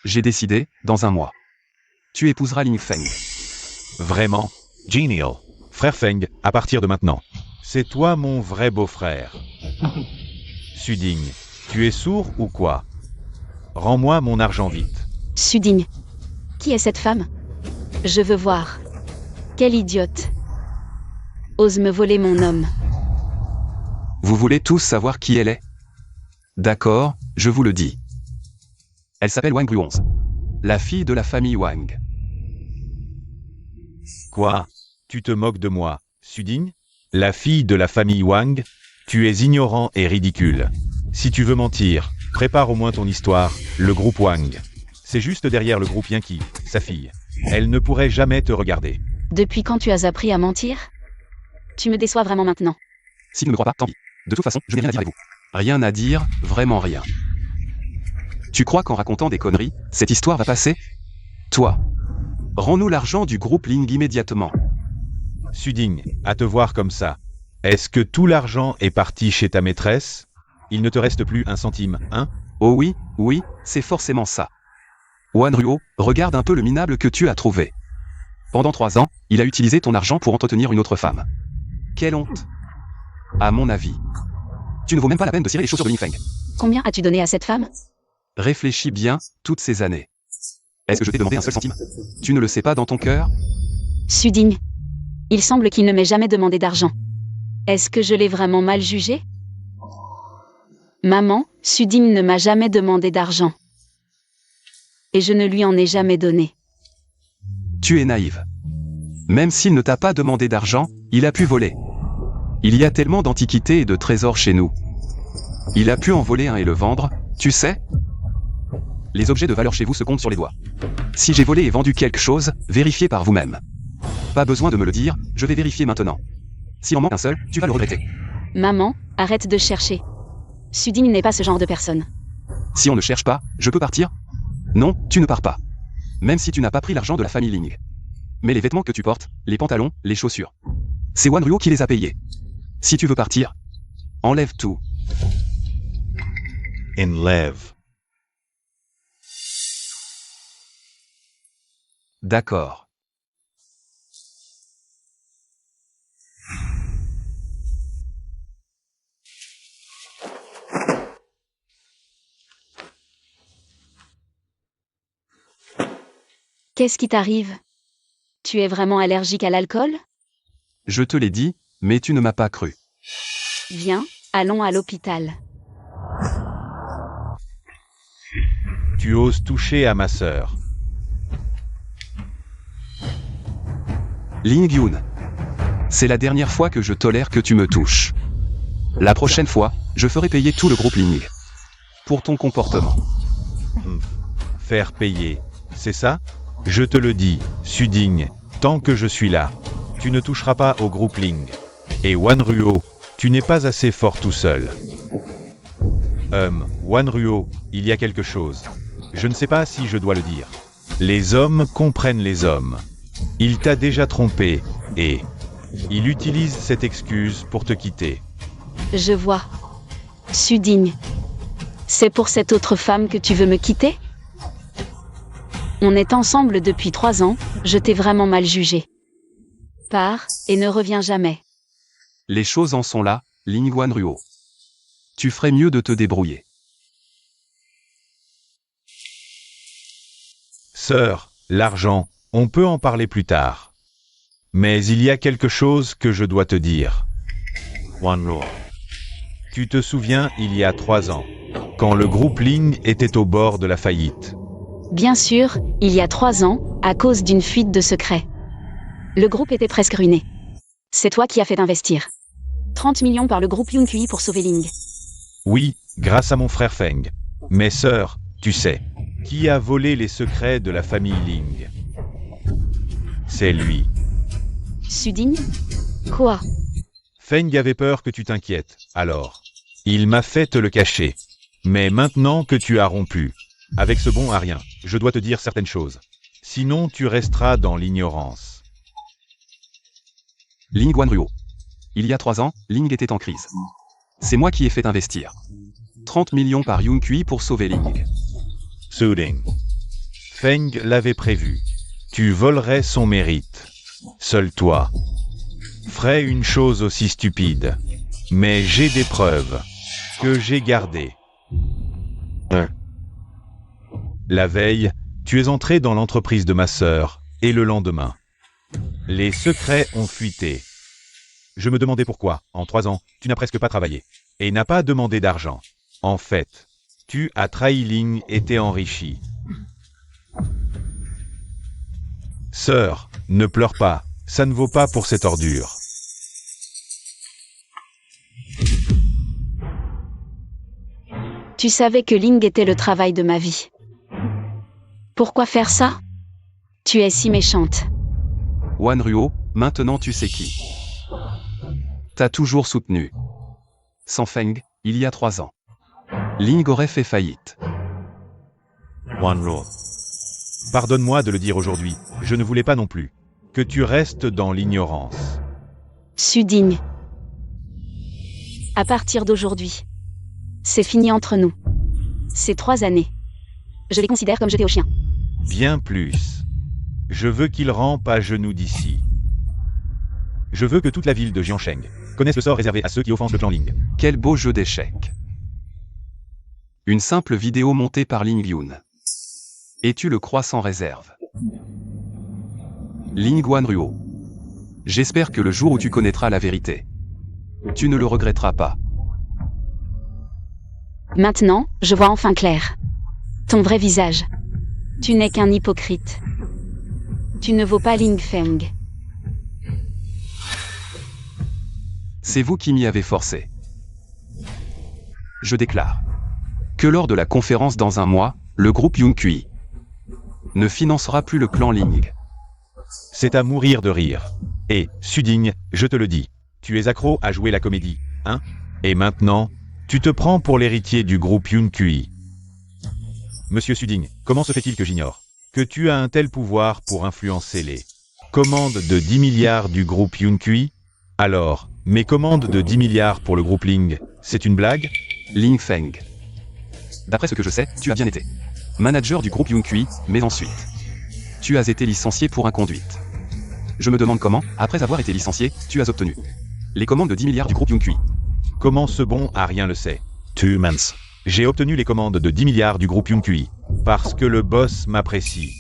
J'ai décidé, dans un mois. Tu épouseras Ling Feng. Vraiment? Genial. Frère Feng, à partir de maintenant. C'est toi mon vrai beau-frère. Suding, tu es sourd ou quoi? Rends-moi mon argent vite. Suding. Qui est cette femme? Je veux voir. Quelle idiote. Ose me voler mon homme. Vous voulez tous savoir qui elle est? D'accord, je vous le dis. Elle s'appelle Wang Ruonz. La fille de la famille Wang. Quoi? Tu te moques de moi, Suding? La fille de la famille Wang? Tu es ignorant et ridicule. Si tu veux mentir, prépare au moins ton histoire, le groupe Wang. C'est juste derrière le groupe Yankee, sa fille. Elle ne pourrait jamais te regarder. Depuis quand tu as appris à mentir? Tu me déçois vraiment maintenant. S'il ne me croit pas, tant pis. De toute façon, je n'ai rien à dire avec vous. Rien à dire, vraiment rien. Tu crois qu'en racontant des conneries, cette histoire va passer? Toi. Rends-nous l'argent du groupe Ling immédiatement. Suding, à te voir comme ça. Est-ce que tout l'argent est parti chez ta maîtresse? Il ne te reste plus un centime, hein? Oh oui, oui, c'est forcément ça. Wan Ruo, regarde un peu le minable que tu as trouvé. Pendant 3 ans, il a utilisé ton argent pour entretenir une autre femme. Quelle honte! À mon avis, tu ne vaux même pas la peine de cirer les chaussures de Ling Feng. Combien as-tu donné à cette femme? Réfléchis bien, toutes ces années. Est-ce que je t'ai demandé un seul centime? Tu ne le sais pas dans ton cœur? Suding. Il semble qu'il ne m'ait jamais demandé d'argent. Est-ce que je l'ai vraiment mal jugé? Maman, Suding ne m'a jamais demandé d'argent. Et je ne lui en ai jamais donné. Tu es naïve. Même s'il ne t'a pas demandé d'argent, il a pu voler. Il y a tellement d'antiquités et de trésors chez nous. Il a pu en voler un et le vendre, tu sais? Les objets de valeur chez vous se comptent sur les doigts. Si j'ai volé et vendu quelque chose, vérifiez par vous-même. Pas besoin de me le dire, je vais vérifier maintenant. S'il en manque un seul, tu vas le regretter. Maman, arrête de chercher. Suding n'est pas ce genre de personne. Si on ne cherche pas, je peux partir? Non, tu ne pars pas. Même si tu n'as pas pris l'argent de la famille Ling. Mais les vêtements que tu portes, les pantalons, les chaussures. C'est Wanruo qui les a payés. Si tu veux partir, enlève tout. Enlève. D'accord. Qu'est-ce qui t'arrive? Tu es vraiment allergique à l'alcool? Je te l'ai dit, mais tu ne m'as pas cru. Viens, allons à l'hôpital. Tu oses toucher à ma sœur. Ling Yoon. C'est la dernière fois que je tolère que tu me touches. La prochaine fois, je ferai payer tout le groupe Ling. Pour ton comportement. Faire payer, c'est ça? Je te le dis, Suding, tant que je suis là, tu ne toucheras pas au groupe Ling. Et Wanruo, tu n'es pas assez fort tout seul. Wanruo, il y a quelque chose. Je ne sais pas si je dois le dire. Les hommes comprennent les hommes. Il t'a déjà trompé, et il utilise cette excuse pour te quitter. Je vois. Suding. C'est pour cette autre femme que tu veux me quitter? On est ensemble depuis 3 ans, je t'ai vraiment mal jugé. Pars, et ne reviens jamais. Les choses en sont là, Ling Wanruo. Tu ferais mieux de te débrouiller. Sœur, l'argent, on peut en parler plus tard. Mais il y a quelque chose que je dois te dire. Wanruo. Tu te souviens, il y a 3 ans, quand le groupe Ling était au bord de la faillite. Bien sûr, il y a 3 ans, à cause d'une fuite de secrets. Le groupe était presque ruiné. C'est toi qui as fait investir 30 millions par le groupe Yunqi pour sauver Ling. Oui, grâce à mon frère Feng. Mais sœur, tu sais, qui a volé les secrets de la famille Ling? C'est lui. Suding? Quoi? Feng avait peur que tu t'inquiètes, alors. Il m'a fait te le cacher. Mais maintenant que tu as rompu, avec ce bon à rien, je dois te dire certaines choses. Sinon tu resteras dans l'ignorance. Ling Wanruo. Il y a 3 ans, Ling était en crise. C'est moi qui ai fait investir 30 millions par Yunqi pour sauver Ling. Suding. Feng l'avait prévu. Tu volerais son mérite. Seul toi. Ferais une chose aussi stupide. Mais j'ai des preuves. Que j'ai gardées. La veille, tu es entré dans l'entreprise de ma sœur, et le lendemain. Les secrets ont fuité. Je me demandais pourquoi, en 3 ans, tu n'as presque pas travaillé, et n'as pas demandé d'argent. En fait, tu as trahi Ling et t'es enrichi. Sœur, ne pleure pas, ça ne vaut pas pour cette ordure. Tu savais que Ling était le travail de ma vie. Pourquoi faire ça? Tu es si méchante. Wanruo, maintenant tu sais qui. T'as toujours soutenu. Sans Feng, il y a 3 ans. Ling aurait fait faillite. Wanruo. Pardonne-moi de le dire aujourd'hui, je ne voulais pas non plus. Que tu restes dans l'ignorance. Suding. À partir d'aujourd'hui, c'est fini entre nous. Ces 3 années. Je les considère comme jetés au chien. Bien plus. Je veux qu'il rampe à genoux d'ici. Je veux que toute la ville de Jiansheng connaisse le sort réservé à ceux qui offensent le clan Ling. Quel beau jeu d'échecs. Une simple vidéo montée par Ling Yoon. Et tu le crois sans réserve. Ling Wanruo. J'espère que le jour où tu connaîtras la vérité, tu ne le regretteras pas. Maintenant, je vois enfin clair. Ton vrai visage. Tu n'es qu'un hypocrite. Tu ne vaux pas Ling Feng. C'est vous qui m'y avez forcé. Je déclare que lors de la conférence dans 1 mois, le groupe Yunqi ne financera plus le clan Ling. C'est à mourir de rire. Et, Suding, je te le dis, tu es accro à jouer la comédie, hein? Et maintenant, tu te prends pour l'héritier du groupe Yunqi. Monsieur Suding, comment se fait-il que j'ignore que tu as un tel pouvoir pour influencer les Commande de 10 milliards du groupe Yunkui? Alors, mes commandes de 10 milliards pour le groupe Ling, c'est une blague? Ling Feng. D'après ce que je sais, tu as bien été manager du groupe Yunkui, mais ensuite, tu as été licencié pour inconduite. Je me demande comment, après avoir été licencié, tu as obtenu les commandes de 10 milliards du groupe Yunkui. Comment ce bon à rien le sait? 2 months. J'ai obtenu les commandes de 10 milliards du groupe Yunkui. Parce que le boss m'apprécie.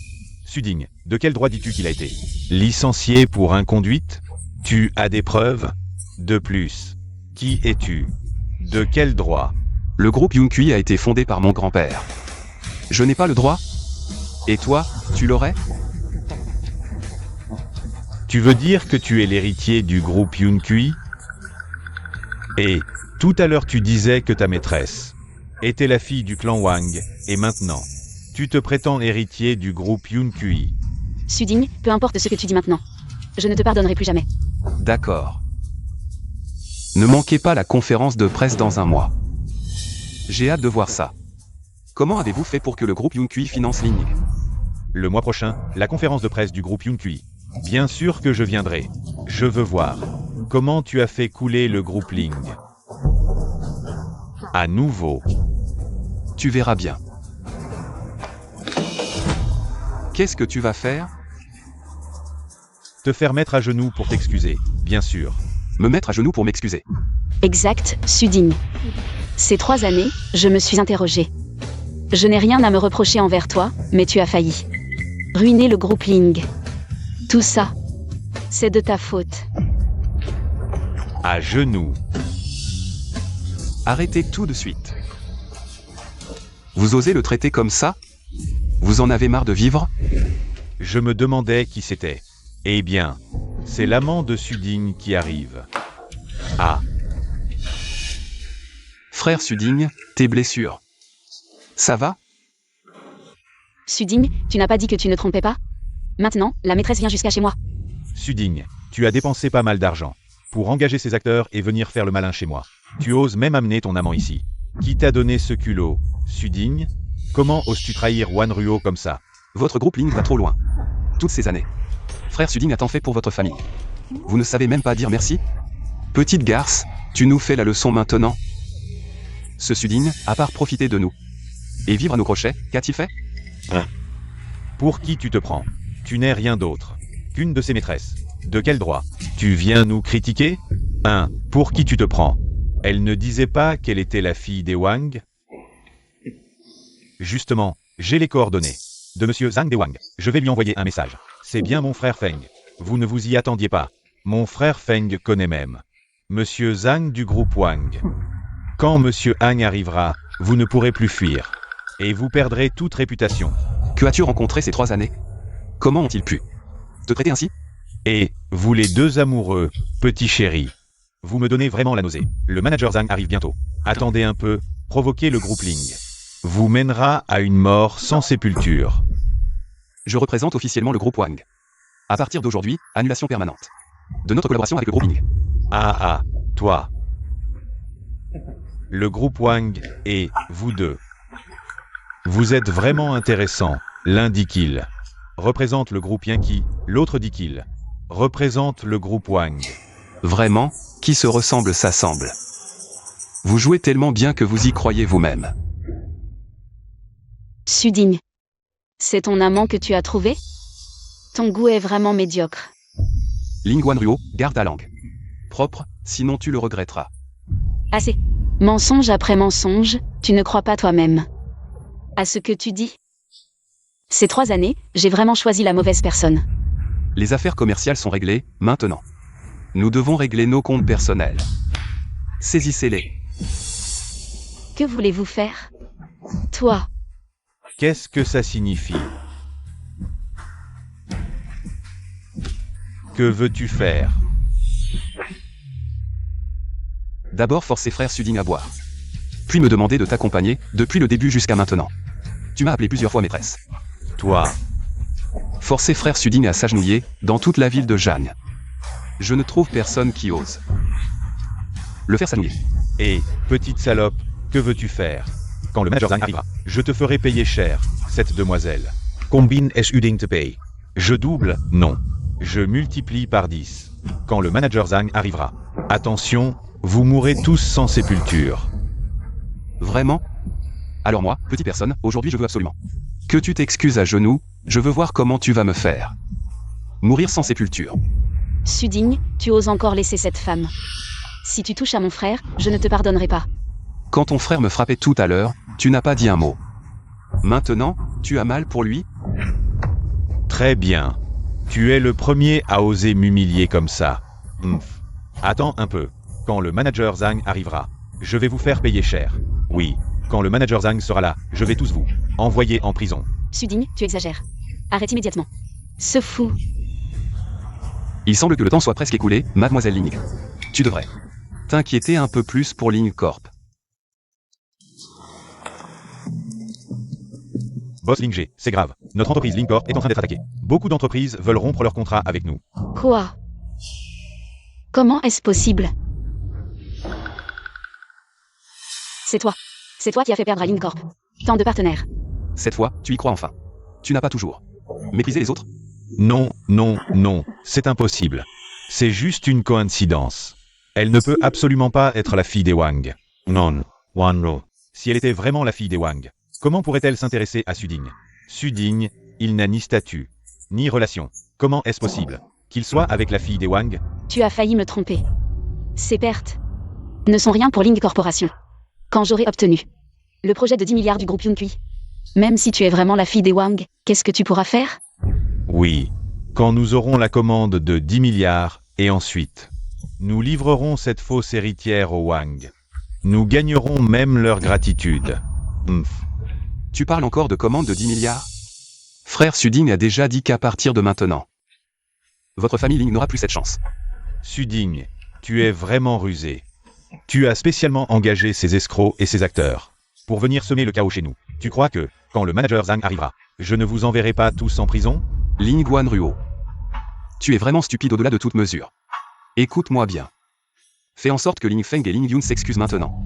Suding, de quel droit dis-tu qu'il a été licencié pour inconduite? Tu as des preuves? De plus. Qui es-tu? De quel droit? Le groupe Yunkui a été fondé par mon grand-père. Je n'ai pas le droit? Et toi, tu l'aurais? Tu veux dire que tu es l'héritier du groupe Yunkui? Et, tout à l'heure tu disais que ta maîtresse était la fille du clan Wang, et maintenant, tu te prétends héritier du groupe Yunkui. Suding, peu importe ce que tu dis maintenant. Je ne te pardonnerai plus jamais. D'accord. Ne manquez pas la conférence de presse dans un mois. J'ai hâte de voir ça. Comment avez-vous fait pour que le groupe Yunkui finance Ling? Le mois prochain, la conférence de presse du groupe Yunkui. Bien sûr que je viendrai. Je veux voir. Comment tu as fait couler le groupe Ling? À nouveau. Tu verras bien. Qu'est-ce que tu vas faire? Te faire mettre à genoux pour t'excuser, bien sûr. Me mettre à genoux pour m'excuser. Exact, Suding. Ces 3 années, je me suis interrogé. Je n'ai rien à me reprocher envers toi, mais tu as failli ruiner le groupe Ling. Tout ça, c'est de ta faute. À genoux. Arrêtez tout de suite. Vous osez le traiter comme ça? Vous en avez marre de vivre? Je me demandais qui c'était. Eh bien, c'est l'amant de Suding qui arrive. Ah. Frère Suding, tes blessures. Ça va? Suding, tu n'as pas dit que tu ne trompais pas? Maintenant, la maîtresse vient jusqu'à chez moi. Suding, tu as dépensé pas mal d'argent pour engager ces acteurs et venir faire le malin chez moi. Tu oses même amener ton amant ici. Qui t'a donné ce culot, Suding? Comment oses-tu trahir Wan Ruo comme ça? Votre groupe Ling va trop loin. Toutes ces années. Frère Suding a tant fait pour votre famille. Vous ne savez même pas dire merci? Petite garce, tu nous fais la leçon maintenant? Ce Suding, à part profiter de nous et vivre à nos crochets, qu'a-t-il fait? Pour qui tu te prends? Tu n'es rien d'autre qu'une de ses maîtresses. De quel droit? Tu viens nous critiquer? Pour qui tu te prends? Elle ne disait pas qu'elle était la fille des Wang? Justement, j'ai les coordonnées de Monsieur Zhang des Wang. Je vais lui envoyer un message. C'est bien mon frère Feng. Vous ne vous y attendiez pas. Mon frère Feng connaît même Monsieur Zhang du groupe Wang. Quand Monsieur Hang arrivera, vous ne pourrez plus fuir. Et vous perdrez toute réputation. Que as-tu rencontré ces 3 années? Comment ont-ils pu te traiter ainsi? Et, vous les deux amoureux, petits chéris. Vous me donnez vraiment la nausée. Le manager Zhang arrive bientôt. Attendez un peu, provoquez le groupe Ling. Vous mènera à une mort sans sépulture. Je représente officiellement le groupe Wang. À partir d'aujourd'hui, annulation permanente de notre collaboration avec le groupe Ling. Toi. Le groupe Wang et vous deux. Vous êtes vraiment intéressants. L'un dit qu'il représente le groupe Yankee, l'autre dit qu'il représente le groupe Wang. Vraiment, qui se ressemble s'assemble. Vous jouez tellement bien que vous y croyez vous-même. Suding. C'est ton amant que tu as trouvé? Ton goût est vraiment médiocre. Ling Wanruo, garde ta langue propre, sinon tu le regretteras. Assez. Mensonge après mensonge, tu ne crois pas toi-même à ce que tu dis? Ces 3 années, j'ai vraiment choisi la mauvaise personne. Les affaires commerciales sont réglées, maintenant. Nous devons régler nos comptes personnels. Saisissez-les. Que voulez-vous faire? Toi. Qu'est-ce que ça signifie? Que veux-tu faire? D'abord forcer frère Suding à boire. Puis me demander de t'accompagner, depuis le début jusqu'à maintenant. Tu m'as appelé plusieurs fois maîtresse. Toi. Forcer frère Suding à s'agenouiller, dans toute la ville de Jeanne. Je ne trouve personne qui ose le faire s'agenouiller. Et, petite salope, que veux-tu faire? Quand le manager Zhang arrivera, je te ferai payer cher, cette demoiselle. Combien est-ce Uding te paye? Je double? Non. je multiplie par 10. Quand le manager Zhang arrivera. Attention, vous mourrez tous sans sépulture. Vraiment? Alors moi, petite personne, aujourd'hui je veux absolument que tu t'excuses à genoux, je veux voir comment tu vas me faire mourir sans sépulture. Suding, tu oses encore laisser cette femme. Si tu touches à mon frère, je ne te pardonnerai pas. Quand ton frère me frappait tout à l'heure, tu n'as pas dit un mot. Maintenant, tu as mal pour lui? Très bien. Tu es le premier à oser m'humilier comme ça. Attends un peu. Quand le manager Zhang arrivera, je vais vous faire payer cher. Oui, quand le manager Zhang sera là, je vais tous vous envoyer en prison. Suding, tu exagères. Arrête immédiatement. Ce fou. Il semble que le temps soit presque écoulé, mademoiselle Ling. Tu devrais t'inquiéter un peu plus pour Ling Corp. Boss Ling G, c'est grave. Notre entreprise Ling Corp est en train d'être attaquée. Beaucoup d'entreprises veulent rompre leur contrat avec nous. Quoi? Comment est-ce possible? C'est toi. C'est toi qui as fait perdre à Ling Corp. Tant de partenaires. Cette fois, tu y crois enfin. Tu n'as pas toujours méprisé les autres? Non, non, non, c'est impossible. C'est juste une coïncidence. Elle ne peut absolument pas être la fille des Wang. Non, Wanro. Si elle était vraiment la fille des Wang, comment pourrait-elle s'intéresser à Suding? Suding, il n'a ni statut, ni relation. Comment est-ce possible qu'il soit avec la fille des Wang? Tu as failli me tromper. Ces pertes ne sont rien pour Ling Corporation. Quand j'aurai obtenu le projet de 10 milliards du groupe Yunqi, même si tu es vraiment la fille des Wang, qu'est-ce que tu pourras faire? Oui, quand nous aurons la commande de 10 milliards, et ensuite, nous livrerons cette fausse héritière aux Wang. Nous gagnerons même leur gratitude. Tu parles encore de commande de 10 milliards? Frère Suding a déjà dit qu'à partir de maintenant, votre famille Ling n'aura plus cette chance. Suding, tu es vraiment rusé. Tu as spécialement engagé ces escrocs et ces acteurs pour venir semer le chaos chez nous. Tu crois que, quand le manager Zhang arrivera, je ne vous enverrai pas tous en prison? Ling Guanruo. Tu es vraiment stupide au-delà de toute mesure. Écoute-moi bien. Fais en sorte que Ling Feng et Ling Yun s'excusent maintenant.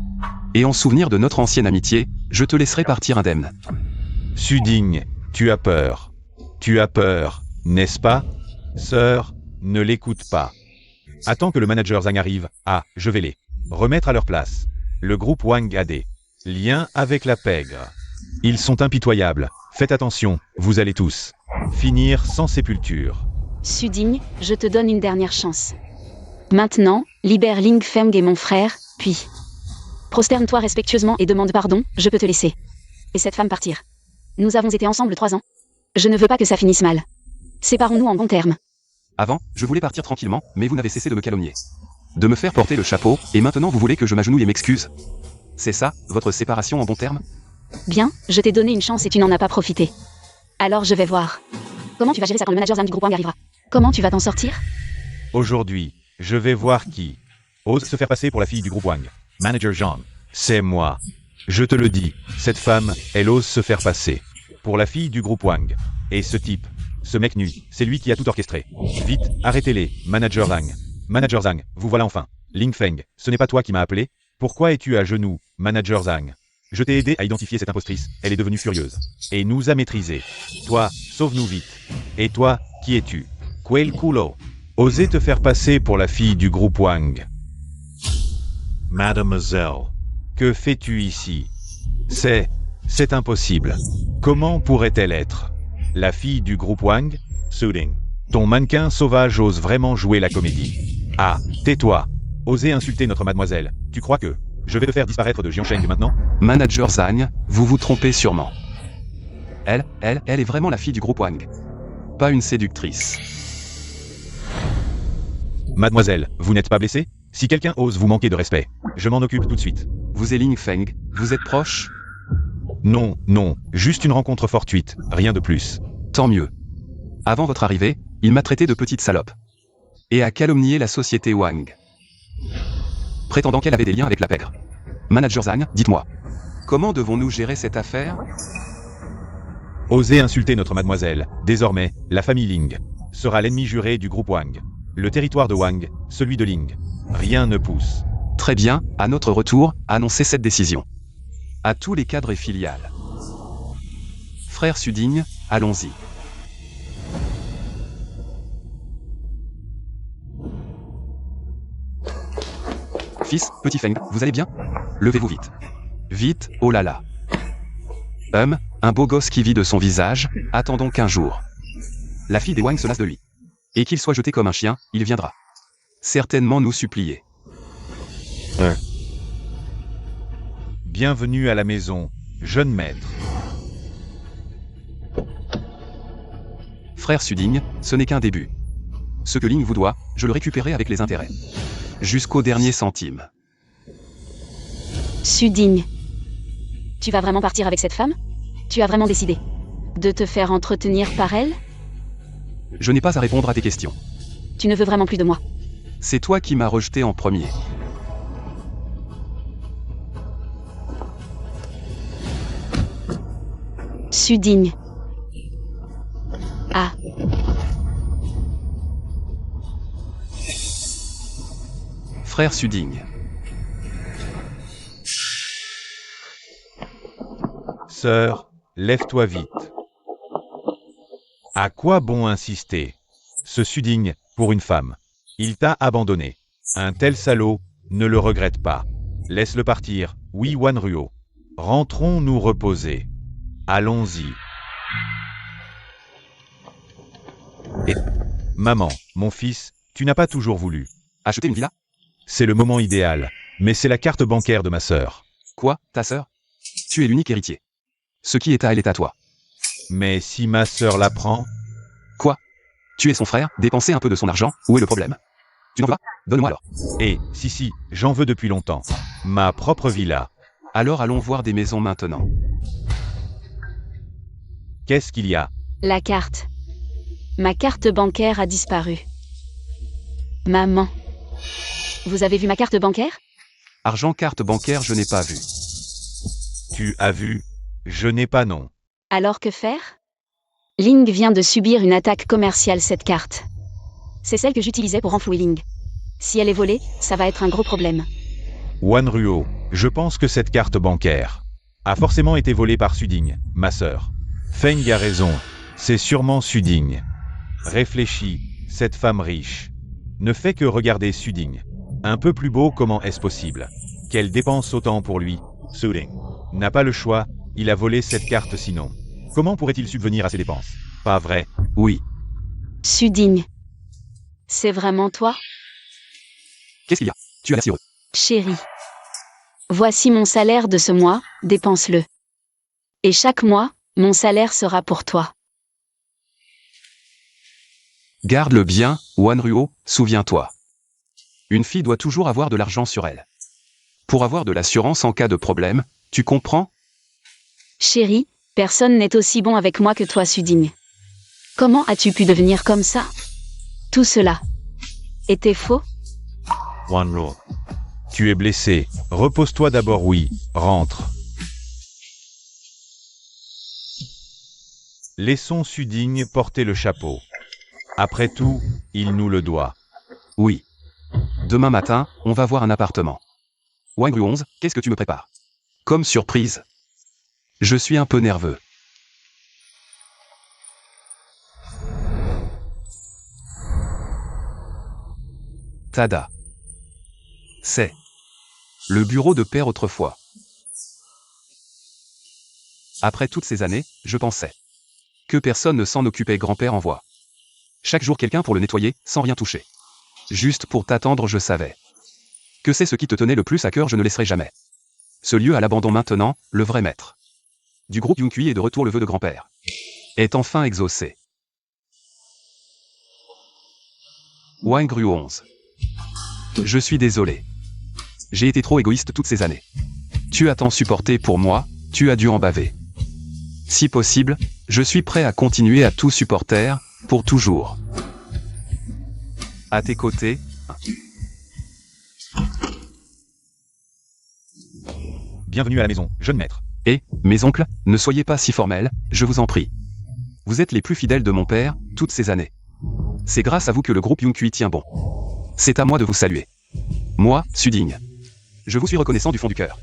Et en souvenir de notre ancienne amitié, je te laisserai partir indemne. Suding, tu as peur. Tu as peur, n'est-ce pas? Sœur, ne l'écoute pas. Attends que le manager Zhang arrive. Ah, je vais les remettre à leur place. Le groupe Wang a des liens avec la pègre. Ils sont impitoyables. Faites attention, vous allez tous finir sans sépulture. Suding, je te donne une dernière chance. Maintenant, libère Ling Feng et mon frère, puis prosterne-toi respectueusement et demande pardon, je peux te laisser. Et cette femme partir. Nous avons été ensemble 3 ans. Je ne veux pas que ça finisse mal. Séparons-nous en bons termes. Avant, je voulais partir tranquillement, mais vous n'avez cessé de me calomnier. De me faire porter le chapeau, et maintenant vous voulez que je m'agenouille et m'excuse. C'est ça, votre séparation en bons termes? Bien, je t'ai donné une chance et tu n'en as pas profité. Alors je vais voir. Comment tu vas gérer ça quand le manager Zhang du groupe Wang arrivera? Comment tu vas t'en sortir? Aujourd'hui, je vais voir qui ose se faire passer pour la fille du groupe Wang. Manager Zhang, c'est moi. Je te le dis, cette femme, elle ose se faire passer pour la fille du groupe Wang. Et ce type, ce mec nu, c'est lui qui a tout orchestré. Vite, arrêtez-les, Manager Zhang. Manager Zhang, vous voilà enfin. Ling Feng, ce n'est pas toi qui m'as appelé? Pourquoi es-tu à genoux, Manager Zhang? Je t'ai aidé à identifier cette impostrice, elle est devenue furieuse. Et nous a maîtrisés. Toi, sauve-nous vite. Et toi, qui es-tu? Quel culo? Oser te faire passer pour la fille du groupe Wang. Mademoiselle, que fais-tu ici? C'est impossible. Comment pourrait-elle être la fille du groupe Wang? Suding. Ton mannequin sauvage ose vraiment jouer la comédie. Ah, tais-toi. Oser insulter notre mademoiselle. Tu crois que je vais te faire disparaître de Jiansheng maintenant? Manager Zhang, vous vous trompez sûrement. Elle est vraiment la fille du groupe Wang. Pas une séductrice. Mademoiselle, vous n'êtes pas blessée? Si quelqu'un ose vous manquer de respect, je m'en occupe tout de suite. Vous et Ling Feng, vous êtes proches? Non, non, juste une rencontre fortuite, rien de plus. Tant mieux. Avant votre arrivée, il m'a traité de petite salope. Et a calomnié la société Wang. Prétendant qu'elle avait des liens avec la pègre. Manager Zhang, dites-moi. Comment devons-nous gérer cette affaire? Osez insulter notre mademoiselle. Désormais, la famille Ling sera l'ennemi juré du groupe Wang. Le territoire de Wang, celui de Ling. Rien ne pousse. Très bien, à notre retour, annoncez cette décision. À tous les cadres et filiales. Frère Suding, allons-y. Fils, petit Feng, vous allez bien? Levez-vous vite. Vite, oh là là. Un beau gosse qui vit de son visage, attendons qu'un jour. La fille des Wang se lasse de lui. Et qu'il soit jeté comme un chien, il viendra. Certainement nous supplier. Bienvenue à la maison, jeune maître. Frère Suding, ce n'est qu'un début. Ce que Ling vous doit, je le récupérerai avec les intérêts. Jusqu'au dernier centime. Suding. Tu vas vraiment partir avec cette femme? Tu as vraiment décidé de te faire entretenir par elle? Je n'ai pas à répondre à tes questions. Tu ne veux vraiment plus de moi? C'est toi qui m'as rejeté en premier. Suding. Ah. Frère Suding. Sœur, lève-toi vite. À quoi bon insister? Ce Suding, pour une femme. Il t'a abandonné. Un tel salaud, ne le regrette pas. Laisse-le partir, oui Wanruo. Rentrons nous reposer. Allons-y. Et... Maman, mon fils, tu n'as pas toujours voulu. Acheter une villa? C'est le moment idéal, mais c'est la carte bancaire de ma sœur. Quoi, ta sœur? Tu es l'unique héritier. Ce qui est à elle est à toi. Mais si ma sœur la prend... Quoi? Tu es son frère, dépenser un peu de son argent, où est le problème? Tu n'en veux pas? Donne-moi alors. Si, j'en veux depuis longtemps. Ma propre villa. Alors allons voir des maisons maintenant. Qu'est-ce qu'il y a? La carte. Ma carte bancaire a disparu. Maman. Vous avez vu ma carte bancaire? Argent carte bancaire je n'ai pas vu. Tu as vu? Je n'ai pas non. Alors que faire? Ling vient de subir une attaque commerciale cette carte. C'est celle que j'utilisais pour renflouer Ling. Si elle est volée, ça va être un gros problème. Wanruo, je pense que cette carte bancaire a forcément été volée par Suding, ma sœur. Feng a raison, c'est sûrement Suding. Réfléchis, cette femme riche ne fait que regarder Suding. Un peu plus beau, comment est-ce possible qu'elle dépense autant pour lui? Suding n'a pas le choix, il a volé cette carte sinon. Comment pourrait-il subvenir à ses dépenses? Pas vrai? Oui. Suding. C'est vraiment toi? Qu'est-ce qu'il y a? Tu as l'air si heureux. Chérie. Voici mon salaire de ce mois, dépense-le. Et chaque mois, mon salaire sera pour toi. Garde-le bien, Wanruo, souviens-toi. Une fille doit toujours avoir de l'argent sur elle. Pour avoir de l'assurance en cas de problème, tu comprends? Chérie, personne n'est aussi bon avec moi que toi, Suding. Comment as-tu pu devenir comme ça? Tout cela était faux? Wanruo, tu es blessé. Repose-toi d'abord, oui. Rentre. Laissons Suding porter le chapeau. Après tout, il nous le doit. Oui. Demain matin, on va voir un appartement. Wangru 11, qu'est-ce que tu me prépares? Comme surprise. Je suis un peu nerveux. Tada. C'est le bureau de père autrefois. Après toutes ces années, je pensais que personne ne s'en occupait. Grand-père envoie chaque jour quelqu'un pour le nettoyer, sans rien toucher. Juste pour t'attendre, je savais que c'est ce qui te tenait le plus à cœur. Je ne laisserai jamais ce lieu à l'abandon. Maintenant, le vrai maître du groupe Yunqui est de retour. Le vœu de grand-père est enfin exaucé. Wangru 11. Je suis désolé. J'ai été trop égoïste toutes ces années. Tu as tant supporté pour moi, tu as dû en baver. Si possible, je suis prêt à continuer à tout supporter, pour toujours. À tes côtés. Bienvenue à la maison, jeune maître. Et, mes oncles, ne soyez pas si formels, je vous en prie. Vous êtes les plus fidèles de mon père, toutes ces années. C'est grâce à vous que le groupe Yunqui tient bon. C'est à moi de vous saluer. Moi, Suding. Je vous suis reconnaissant du fond du cœur.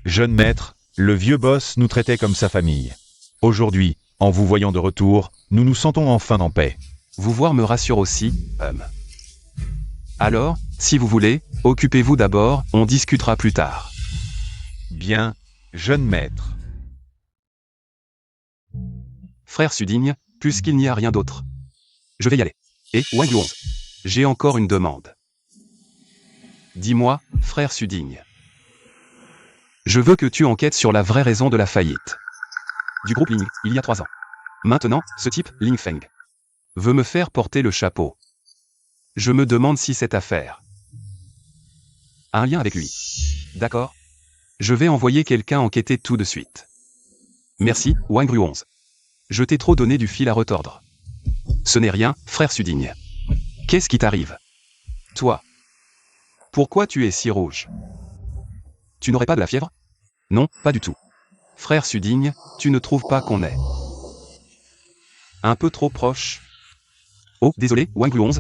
Jeune maître, le vieux boss nous traitait comme sa famille. Aujourd'hui, en vous voyant de retour, nous nous sentons enfin en paix. Vous voir me rassure aussi, Alors, si vous voulez, Occupez-vous d'abord, on discutera plus tard. Bien, jeune maître. Frère Sudigne, puisqu'il n'y a rien d'autre. Je vais y aller. Et, Wang Yuan, j'ai encore une demande. Dis-moi, frère Sudigne. Je veux que tu enquêtes sur la vraie raison de la faillite du groupe Ling, il y a 3 ans. Maintenant, ce type, Ling Feng, veut me faire porter le chapeau. Je me demande si cette affaire a un lien avec lui. D'accord? Je vais envoyer quelqu'un enquêter tout de suite. Merci, Wang Yuan. Je t'ai trop donné du fil à retordre. Ce n'est rien, frère Sudigne. Qu'est-ce qui t'arrive? Toi. Pourquoi tu es si rouge? Tu n'aurais pas de la fièvre? Non, pas du tout. Frère Sudigne, tu ne trouves pas qu'on est un peu trop proche? Oh, désolé, Wang Yuan,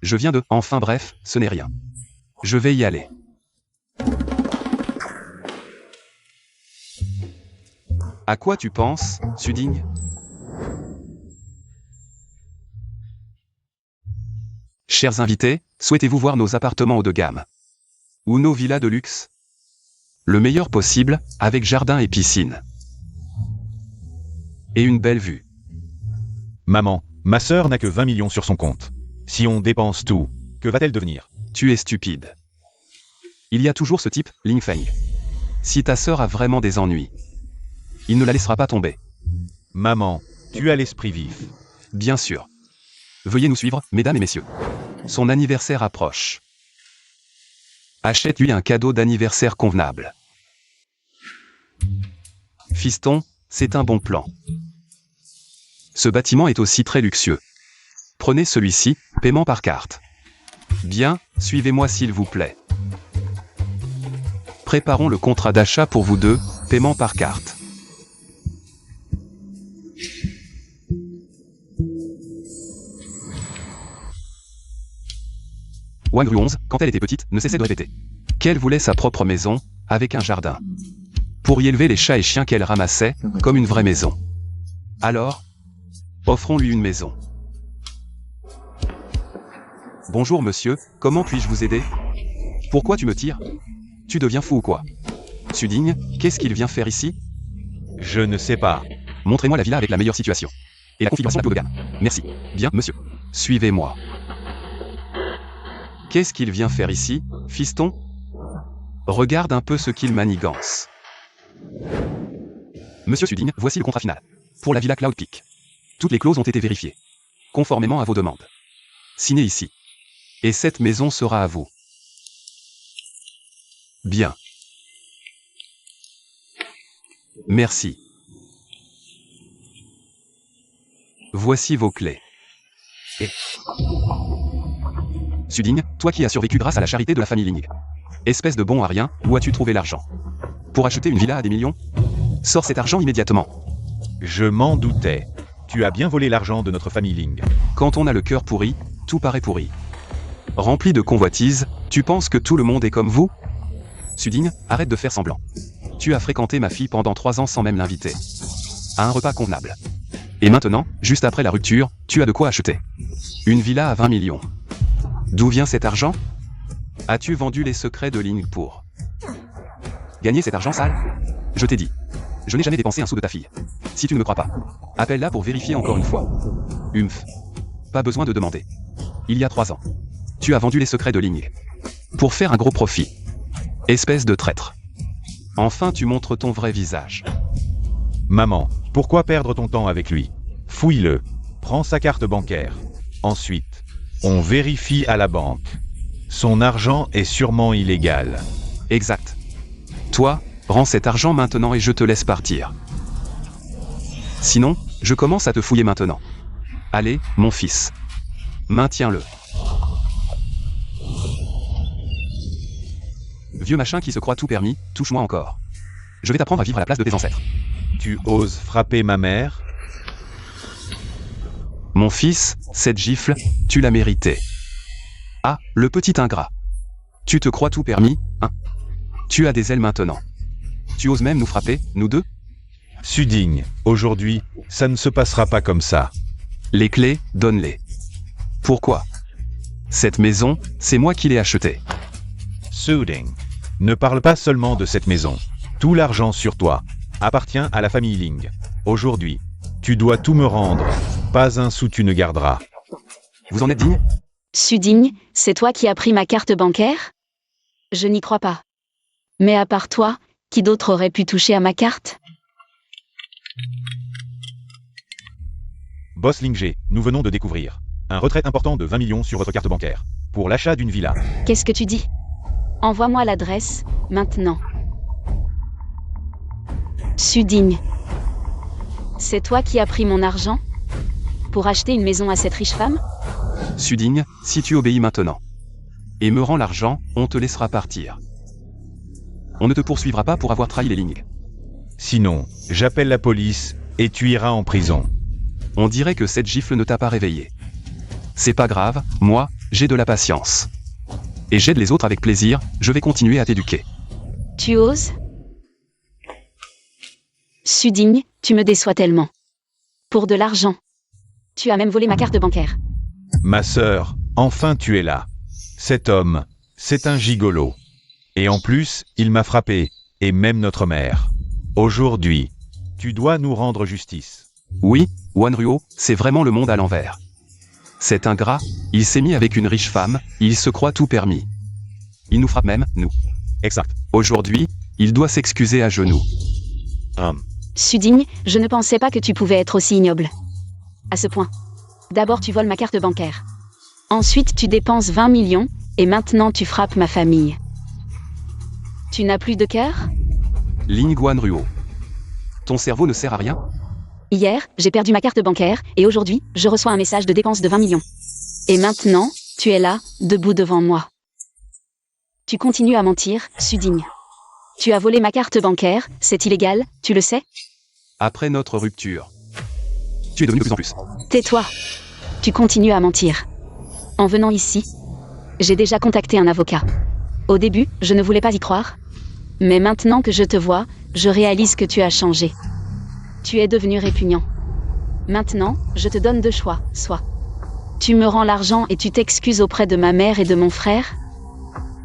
je viens de... Enfin bref, ce n'est rien. Je vais y aller. À quoi tu penses, Sudigne? Chers invités, souhaitez-vous voir nos appartements haut de gamme? Ou nos villas de luxe? Le meilleur possible, avec jardin et piscine. Et une belle vue. Maman, ma sœur n'a que 20 millions sur son compte. Si on dépense tout, que va-t-elle devenir? Tu es stupide. Il y a toujours ce type, Ling Feng. Si ta sœur a vraiment des ennuis, il ne la laissera pas tomber. Maman, tu as l'esprit vif. Bien sûr. Veuillez nous suivre, mesdames et messieurs. Son anniversaire approche. Achète-lui un cadeau d'anniversaire convenable. Fiston, c'est un bon plan. Ce bâtiment est aussi très luxueux. Prenez celui-ci, paiement par carte. Bien, suivez-moi s'il vous plaît. Préparons le contrat d'achat pour vous deux, paiement par carte. Wang Yuan, quand elle était petite, ne cessait de répéter qu'elle voulait sa propre maison, avec un jardin, pour y élever les chats et chiens qu'elle ramassait, comme une vraie maison. Alors, offrons-lui une maison. Bonjour monsieur, comment puis-je vous aider? Pourquoi tu me tires? Tu deviens fou ou quoi? Sudigne, qu'est-ce qu'il vient faire ici? Je ne sais pas. Montrez-moi la villa avec la meilleure situation. Et la configuration la plus haut de gamme. Merci. Bien, monsieur. Suivez-moi. Qu'est-ce qu'il vient faire ici, fiston? Regarde un peu ce qu'il manigance. Monsieur Sudigne, voici le contrat final. Pour la villa Cloud Peak. Toutes les clauses ont été vérifiées. Conformément à vos demandes. Signez ici. Et cette maison sera à vous. Bien. Merci. Voici vos clés. Et... Sudigne, toi qui as survécu grâce à la charité de la famille Ling. Espèce de bon à rien, où as-tu trouvé l'argent? Pour acheter une villa à des millions? Sors cet argent immédiatement. Je m'en doutais. Tu as bien volé l'argent de notre famille Ling. Quand on a le cœur pourri, tout paraît pourri. Rempli de convoitises, tu penses que tout le monde est comme vous? Sudigne, arrête de faire semblant. Tu as fréquenté ma fille pendant 3 ans sans même l'inviter à un repas convenable. Et maintenant, juste après la rupture, tu as de quoi acheter une villa à 20 millions. D'où vient cet argent? As-tu vendu les secrets de Ling pour gagner cet argent sale? Je t'ai dit. Je n'ai jamais dépensé un sou de ta fille. Si tu ne me crois pas, appelle-la pour vérifier encore une fois. Humph. Pas besoin de demander. Il y a 3 ans, tu as vendu les secrets de Ling pour faire un gros profit. Espèce de traître. Enfin tu montres ton vrai visage. Maman, pourquoi perdre ton temps avec lui? Fouille-le. Prends sa carte bancaire. Ensuite, on vérifie à la banque. Son argent est sûrement illégal. Exact. Toi, rends cet argent maintenant et je te laisse partir. Sinon, je commence à te fouiller maintenant. Allez, mon fils. Maintiens-le. Vieux machin qui se croit tout permis, touche-moi encore. Je vais t'apprendre à vivre à la place de tes ancêtres. Tu oses frapper ma mère? Mon fils, cette gifle, tu l'as méritée. Ah, le petit ingrat. Tu te crois tout permis, hein? Tu as des ailes maintenant. Tu oses même nous frapper, nous deux? Sudigne, aujourd'hui, ça ne se passera pas comme ça. Les clés, donne-les. Pourquoi? Cette maison, c'est moi qui l'ai achetée. Suding. Ne parle pas seulement de cette maison. Tout l'argent sur toi appartient à la famille Ling. Aujourd'hui, tu dois tout me rendre. Pas un sou tu ne garderas. Vous en êtes digne? Suding, c'est toi qui as pris ma carte bancaire? Je n'y crois pas. Mais à part toi, qui d'autre aurait pu toucher à ma carte? Boss Ling G, nous venons de découvrir un retrait important de 20 millions sur votre carte bancaire pour l'achat d'une villa. Qu'est-ce que tu dis? Envoie-moi l'adresse, maintenant. Suding. C'est toi qui as pris mon argent? Pour acheter une maison à cette riche femme? Suding, si tu obéis maintenant et me rends l'argent, on te laissera partir. On ne te poursuivra pas pour avoir trahi les Ling. Sinon, j'appelle la police et tu iras en prison. On dirait que cette gifle ne t'a pas réveillé. C'est pas grave, moi, j'ai de la patience. Et j'aide les autres avec plaisir, je vais continuer à t'éduquer. Tu oses? Suding, tu me déçois tellement. Pour de l'argent. Tu as même volé ma carte bancaire. Ma sœur, enfin tu es là. Cet homme, c'est un gigolo. Et en plus, il m'a frappé, et même notre mère. Aujourd'hui, tu dois nous rendre justice. Oui, Wanruo, c'est vraiment le monde à l'envers. Cet ingrat, il s'est mis avec une riche femme, il se croit tout permis. Il nous frappe même, nous. Exact. Aujourd'hui, il doit s'excuser à genoux. Suding, je ne pensais pas que tu pouvais être aussi ignoble. À ce point. D'abord tu voles ma carte bancaire. Ensuite tu dépenses 20 millions, et maintenant tu frappes ma famille. Tu n'as plus de cœur? Ling Wanruo. Ton cerveau ne sert à rien? Hier, j'ai perdu ma carte bancaire, et aujourd'hui, je reçois un message de dépense de 20 millions. Et maintenant, tu es là, debout devant moi. Tu continues à mentir, Suding. Tu as volé ma carte bancaire, c'est illégal, tu le sais? Après notre rupture, tu es devenu de plus en plus. Tais-toi. Tu continues à mentir. En venant ici, j'ai déjà contacté un avocat. Au début, je ne voulais pas y croire. Mais maintenant que je te vois, je réalise que tu as changé. Tu es devenu répugnant. Maintenant, je te donne deux choix. Soit tu me rends l'argent et tu t'excuses auprès de ma mère et de mon frère,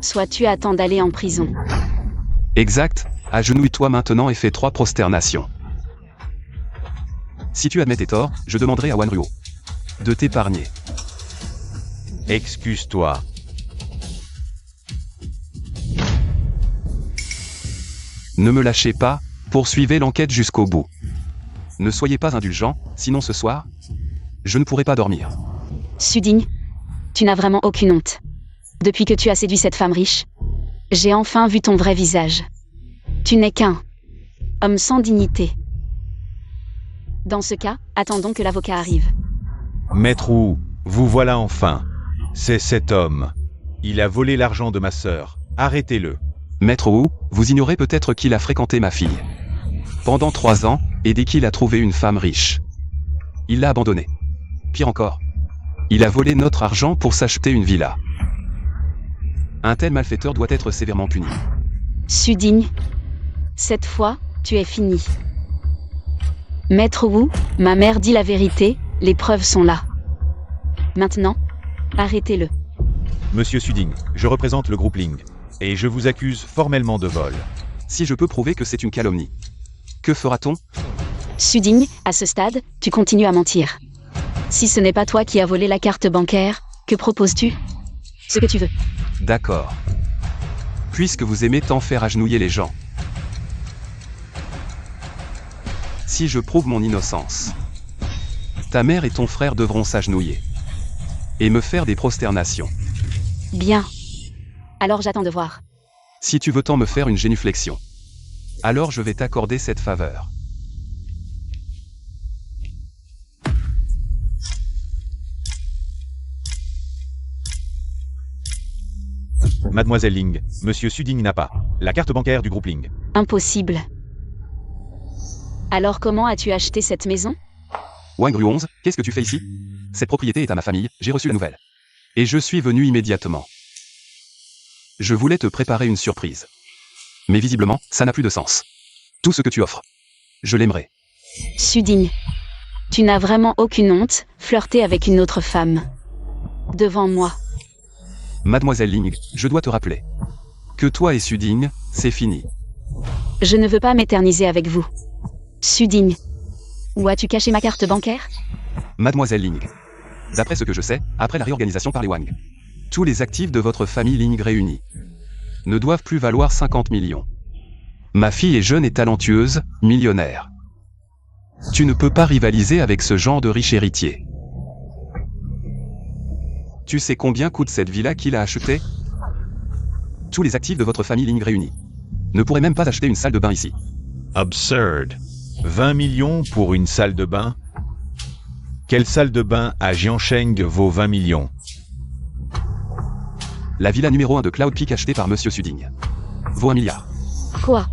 soit tu attends d'aller en prison. Exact, agenouille-toi maintenant et fais 3 prosternations. Si tu admets tes torts, je demanderai à Wanruo de t'épargner. Excuse-toi. Ne me lâchez pas, poursuivez l'enquête jusqu'au bout. Ne soyez pas indulgents, sinon ce soir, je ne pourrai pas dormir. Suding, tu n'as vraiment aucune honte. Depuis que tu as séduit cette femme riche, j'ai enfin vu ton vrai visage. Tu n'es qu'un homme sans dignité. Dans ce cas, attendons que l'avocat arrive. Maître Wu, vous voilà enfin. C'est cet homme. Il a volé l'argent de ma sœur. Arrêtez-le. Maître Wu, vous ignorez peut-être qu'il a fréquenté ma fille pendant 3 ans, et dès qu'il a trouvé une femme riche, il l'a abandonnée. Pire encore, il a volé notre argent pour s'acheter une villa. Un tel malfaiteur doit être sévèrement puni. Suding, cette fois, tu es fini. Maître Wu, ma mère dit la vérité, les preuves sont là. Maintenant, arrêtez-le. Monsieur Suding, je représente le groupe Ling, et je vous accuse formellement de vol. Si je peux prouver que c'est une calomnie, que fera-t-on? Suding, à ce stade, tu continues à mentir. Si ce n'est pas toi qui as volé la carte bancaire, que proposes-tu? Ce que tu veux. D'accord. Puisque vous aimez tant faire agenouiller les gens, si je prouve mon innocence, ta mère et ton frère devront s'agenouiller et me faire des prosternations. Bien. Alors j'attends de voir. Si tu veux tant me faire une génuflexion, alors je vais t'accorder cette faveur. Mademoiselle Ling, Monsieur Suding n'a pas la carte bancaire du groupe Ling. Impossible. Alors comment as-tu acheté cette maison? Wangru 11, qu'est-ce que tu fais ici? Cette propriété est à ma famille, j'ai reçu la nouvelle. Et je suis venu immédiatement. Je voulais te préparer une surprise. Mais visiblement, ça n'a plus de sens. Tout ce que tu offres, je l'aimerais. Suding, tu n'as vraiment aucune honte, flirter avec une autre femme. Devant moi. Mademoiselle Ling, je dois te rappeler Que toi et Suding, c'est fini. Je ne veux pas m'éterniser avec vous. Suding. Où as-tu caché ma carte bancaire? Mademoiselle Ling. D'après ce que je sais, après la réorganisation par les Wang, tous les actifs de votre famille Ling réunis ne doivent plus valoir 50 millions. Ma fille est jeune et talentueuse, millionnaire. Tu ne peux pas rivaliser avec ce genre de riche héritier. Tu sais combien coûte cette villa qu'il a achetée? Tous les actifs de votre famille Ling réunis ne pourraient même pas acheter une salle de bain ici. Absurd. 20 millions pour une salle de bain? Quelle salle de bain à Jiansheng vaut 20 millions? La villa numéro 1 de Cloud Peak achetée par Monsieur Suding vaut 1 milliard. Quoi?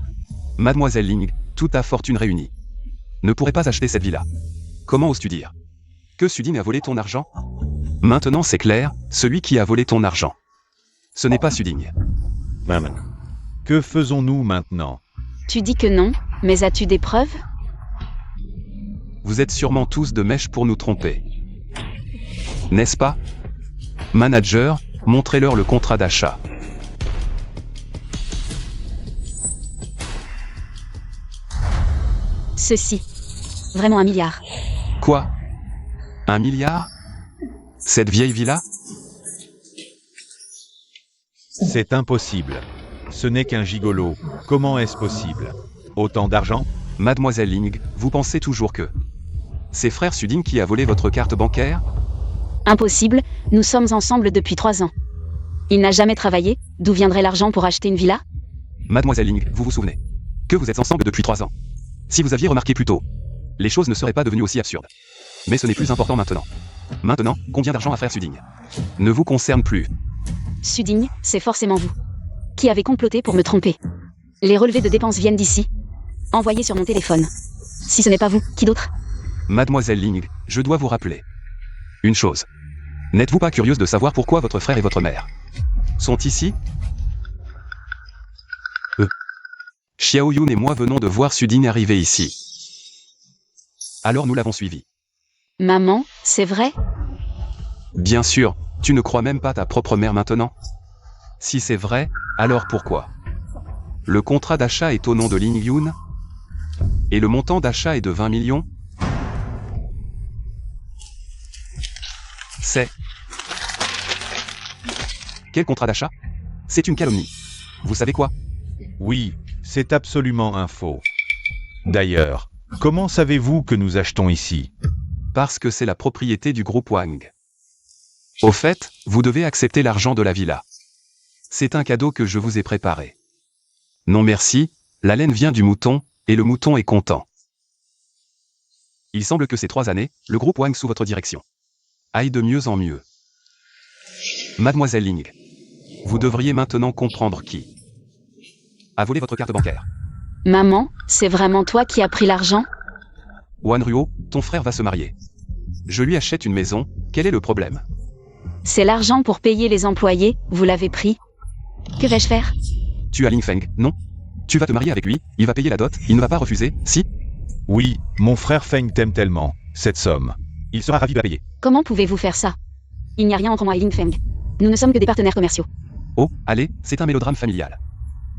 Mademoiselle Ling, toute ta fortune réunie ne pourrait pas acheter cette villa. Comment oses-tu dire que Suding a volé ton argent? Maintenant c'est clair, celui qui a volé ton argent, ce n'est pas Suding. Maman. Que faisons-nous maintenant? Tu dis que non, mais as-tu des preuves? Vous êtes sûrement tous de mèche pour nous tromper. N'est-ce pas? Manager, montrez-leur le contrat d'achat. Ceci. Vraiment 1 milliard. Quoi? 1 milliard? Cette vieille villa? C'est impossible. Ce n'est qu'un gigolo. Comment est-ce possible? Autant d'argent? Mademoiselle Ling, vous pensez toujours que c'est frère Suding qui a volé votre carte bancaire? Impossible, nous sommes ensemble depuis 3 ans. Il n'a jamais travaillé, d'où viendrait l'argent pour acheter une villa? Mademoiselle Ling, vous vous souvenez que vous êtes ensemble depuis 3 ans. Si vous aviez remarqué plus tôt, les choses ne seraient pas devenues aussi absurdes. Mais ce n'est plus important maintenant. Maintenant, combien d'argent a frère Suding ne vous concerne plus. Suding, c'est forcément vous. Qui avez comploté pour me tromper? Les relevés de dépenses viennent d'ici. Envoyés sur mon téléphone. Si ce n'est pas vous, qui d'autre? Mademoiselle Ling, je dois vous rappeler une chose. N'êtes-vous pas curieuse de savoir pourquoi votre frère et votre mère sont ici? Xiao Yun et moi venons de voir Suding arriver ici. Alors nous l'avons suivi. Maman, c'est vrai? Bien sûr, tu ne crois même pas ta propre mère maintenant? Si c'est vrai, alors pourquoi? Le contrat d'achat est au nom de Ling Yun? Et le montant d'achat est de 20 millions? C'est... Quel contrat d'achat? C'est une calomnie. Vous savez quoi? Oui, c'est absolument un faux. D'ailleurs, comment savez-vous que nous achetons ici? Parce que c'est la propriété du groupe Wang. Au fait, vous devez accepter l'argent de la villa. C'est un cadeau que je vous ai préparé. Non merci, la laine vient du mouton, et le mouton est content. Il semble que ces 3 années, le groupe Wang sous votre direction aille de mieux en mieux. Mademoiselle Ling, vous devriez maintenant comprendre qui a volé votre carte bancaire. Maman, c'est vraiment toi qui as pris l'argent? Wan Ruo, ton frère va se marier. Je lui achète une maison, quel est le problème? C'est l'argent pour payer les employés, vous l'avez pris. Que vais-je faire? Tu as Ling Feng, non? Tu vas te marier avec lui, il va payer la dot, il ne va pas refuser, si? Oui, mon frère Feng t'aime tellement. Cette somme. Il sera ravi de la payer. Comment pouvez-vous faire ça? Il n'y a rien entre moi et Ling Feng. Nous ne sommes que des partenaires commerciaux. Oh, allez, c'est un mélodrame familial.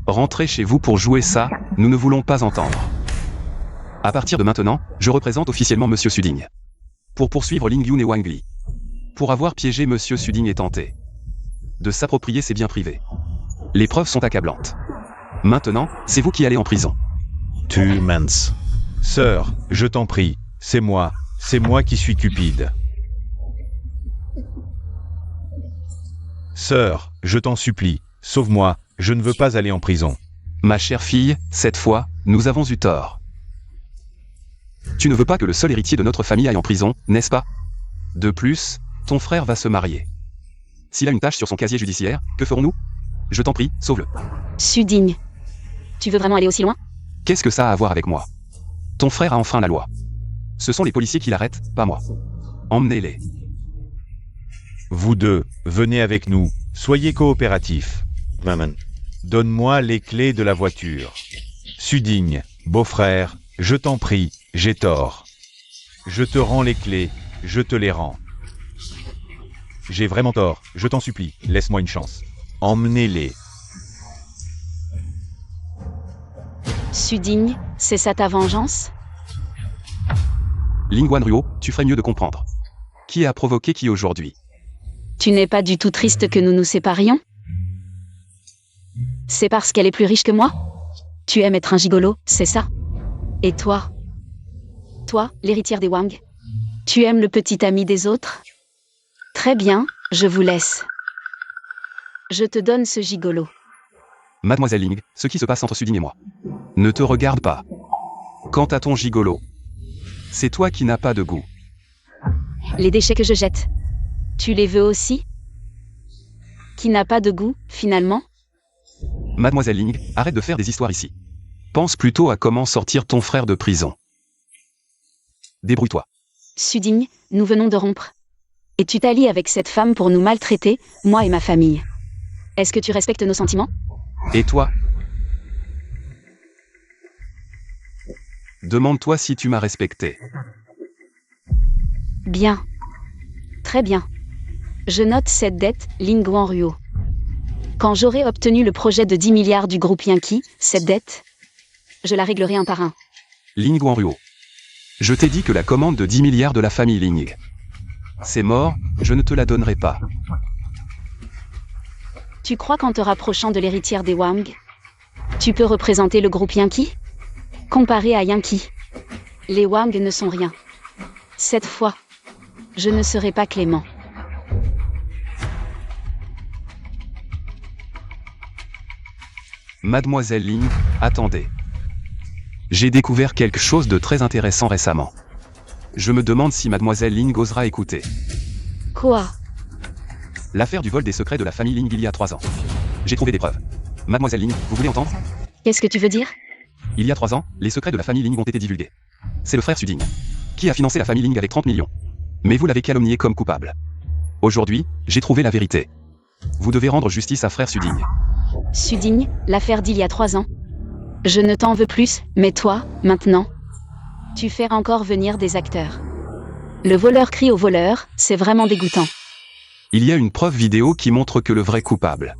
Rentrez chez vous pour jouer ça, nous ne voulons pas entendre. À partir de maintenant, je représente officiellement Monsieur Suding. Pour poursuivre Ling Yun et Wang Li. Pour avoir piégé Monsieur Suding et tenté de s'approprier ses biens privés. Les preuves sont accablantes. Maintenant, c'est vous qui allez en prison. Tu mens. Sœur, je t'en prie, c'est moi qui suis cupide. Sœur, je t'en supplie, sauve-moi, je ne veux pas aller en prison. Ma chère fille, cette fois, nous avons eu tort. Tu ne veux pas que le seul héritier de notre famille aille en prison, n'est-ce pas? De plus, ton frère va se marier. S'il a une tâche sur son casier judiciaire, que ferons-nous? Je t'en prie, sauve-le. Suding. Tu veux vraiment aller aussi loin? Qu'est-ce que ça a à voir avec moi? Ton frère a enfreint la loi. Ce sont les policiers qui l'arrêtent, pas moi. Emmenez-les. Vous deux, venez avec nous, soyez coopératifs. Maman. Donne-moi les clés de la voiture. Suding, beau-frère, je t'en prie, j'ai tort. Je te rends les clés, je te les rends. J'ai vraiment tort, je t'en supplie, laisse-moi une chance. Emmenez-les. Sudigne, c'est ça ta vengeance? Ling Wanruo, tu ferais mieux de comprendre. Qui a provoqué qui aujourd'hui? Tu n'es pas du tout triste que nous nous séparions? C'est parce qu'elle est plus riche que moi? Tu aimes être un gigolo, c'est ça? Et toi? Toi, l'héritière des Wang? Tu aimes le petit ami des autres? Très bien, je vous laisse. Je te donne ce gigolo. Mademoiselle Ling, ce qui se passe entre Sudigne et moi ne te regarde pas. Quant à ton gigolo, c'est toi qui n'as pas de goût. Les déchets que je jette. Tu les veux aussi? Qui n'a pas de goût, finalement? Mademoiselle Ling, arrête de faire des histoires ici. Pense plutôt à comment sortir ton frère de prison. Débrouille-toi. Sudigne, nous venons de rompre. Et tu t'allies avec cette femme pour nous maltraiter, moi et ma famille. Est-ce que tu respectes nos sentiments? Et toi? Demande-toi si tu m'as respecté. Bien. Très bien. Je note cette dette, Ling Wanruo. Quand j'aurai obtenu le projet de 10 milliards du groupe Yankee, cette dette, je la réglerai un par un. Ling Wanruo. Je t'ai dit que la commande de 10 milliards de la famille Ling. C'est mort, je ne te la donnerai pas. Tu crois qu'en te rapprochant de l'héritière des Wang, tu peux représenter le groupe Yankee? Comparé à Yankee, les Wang ne sont rien. Cette fois, je ne serai pas clément. Mademoiselle Ling, attendez. J'ai découvert quelque chose de très intéressant récemment. Je me demande si Mademoiselle Ling osera écouter. Quoi? L'affaire du vol des secrets de la famille Ling il y a 3 ans. J'ai trouvé des preuves. Mademoiselle Ling, vous voulez entendre? Qu'est-ce que tu veux dire? Il y a 3 ans, les secrets de la famille Ling ont été divulgués. C'est le frère Sudigne qui a financé la famille Ling avec 30 millions. Mais vous l'avez calomnié comme coupable. Aujourd'hui, j'ai trouvé la vérité. Vous devez rendre justice à frère Sudigne. Sudigne, l'affaire d'il y a 3 ans. Je ne t'en veux plus, mais toi, maintenant, tu fais encore venir des acteurs. Le voleur crie au voleur, c'est vraiment dégoûtant. Il y a une preuve vidéo qui montre que le vrai coupable,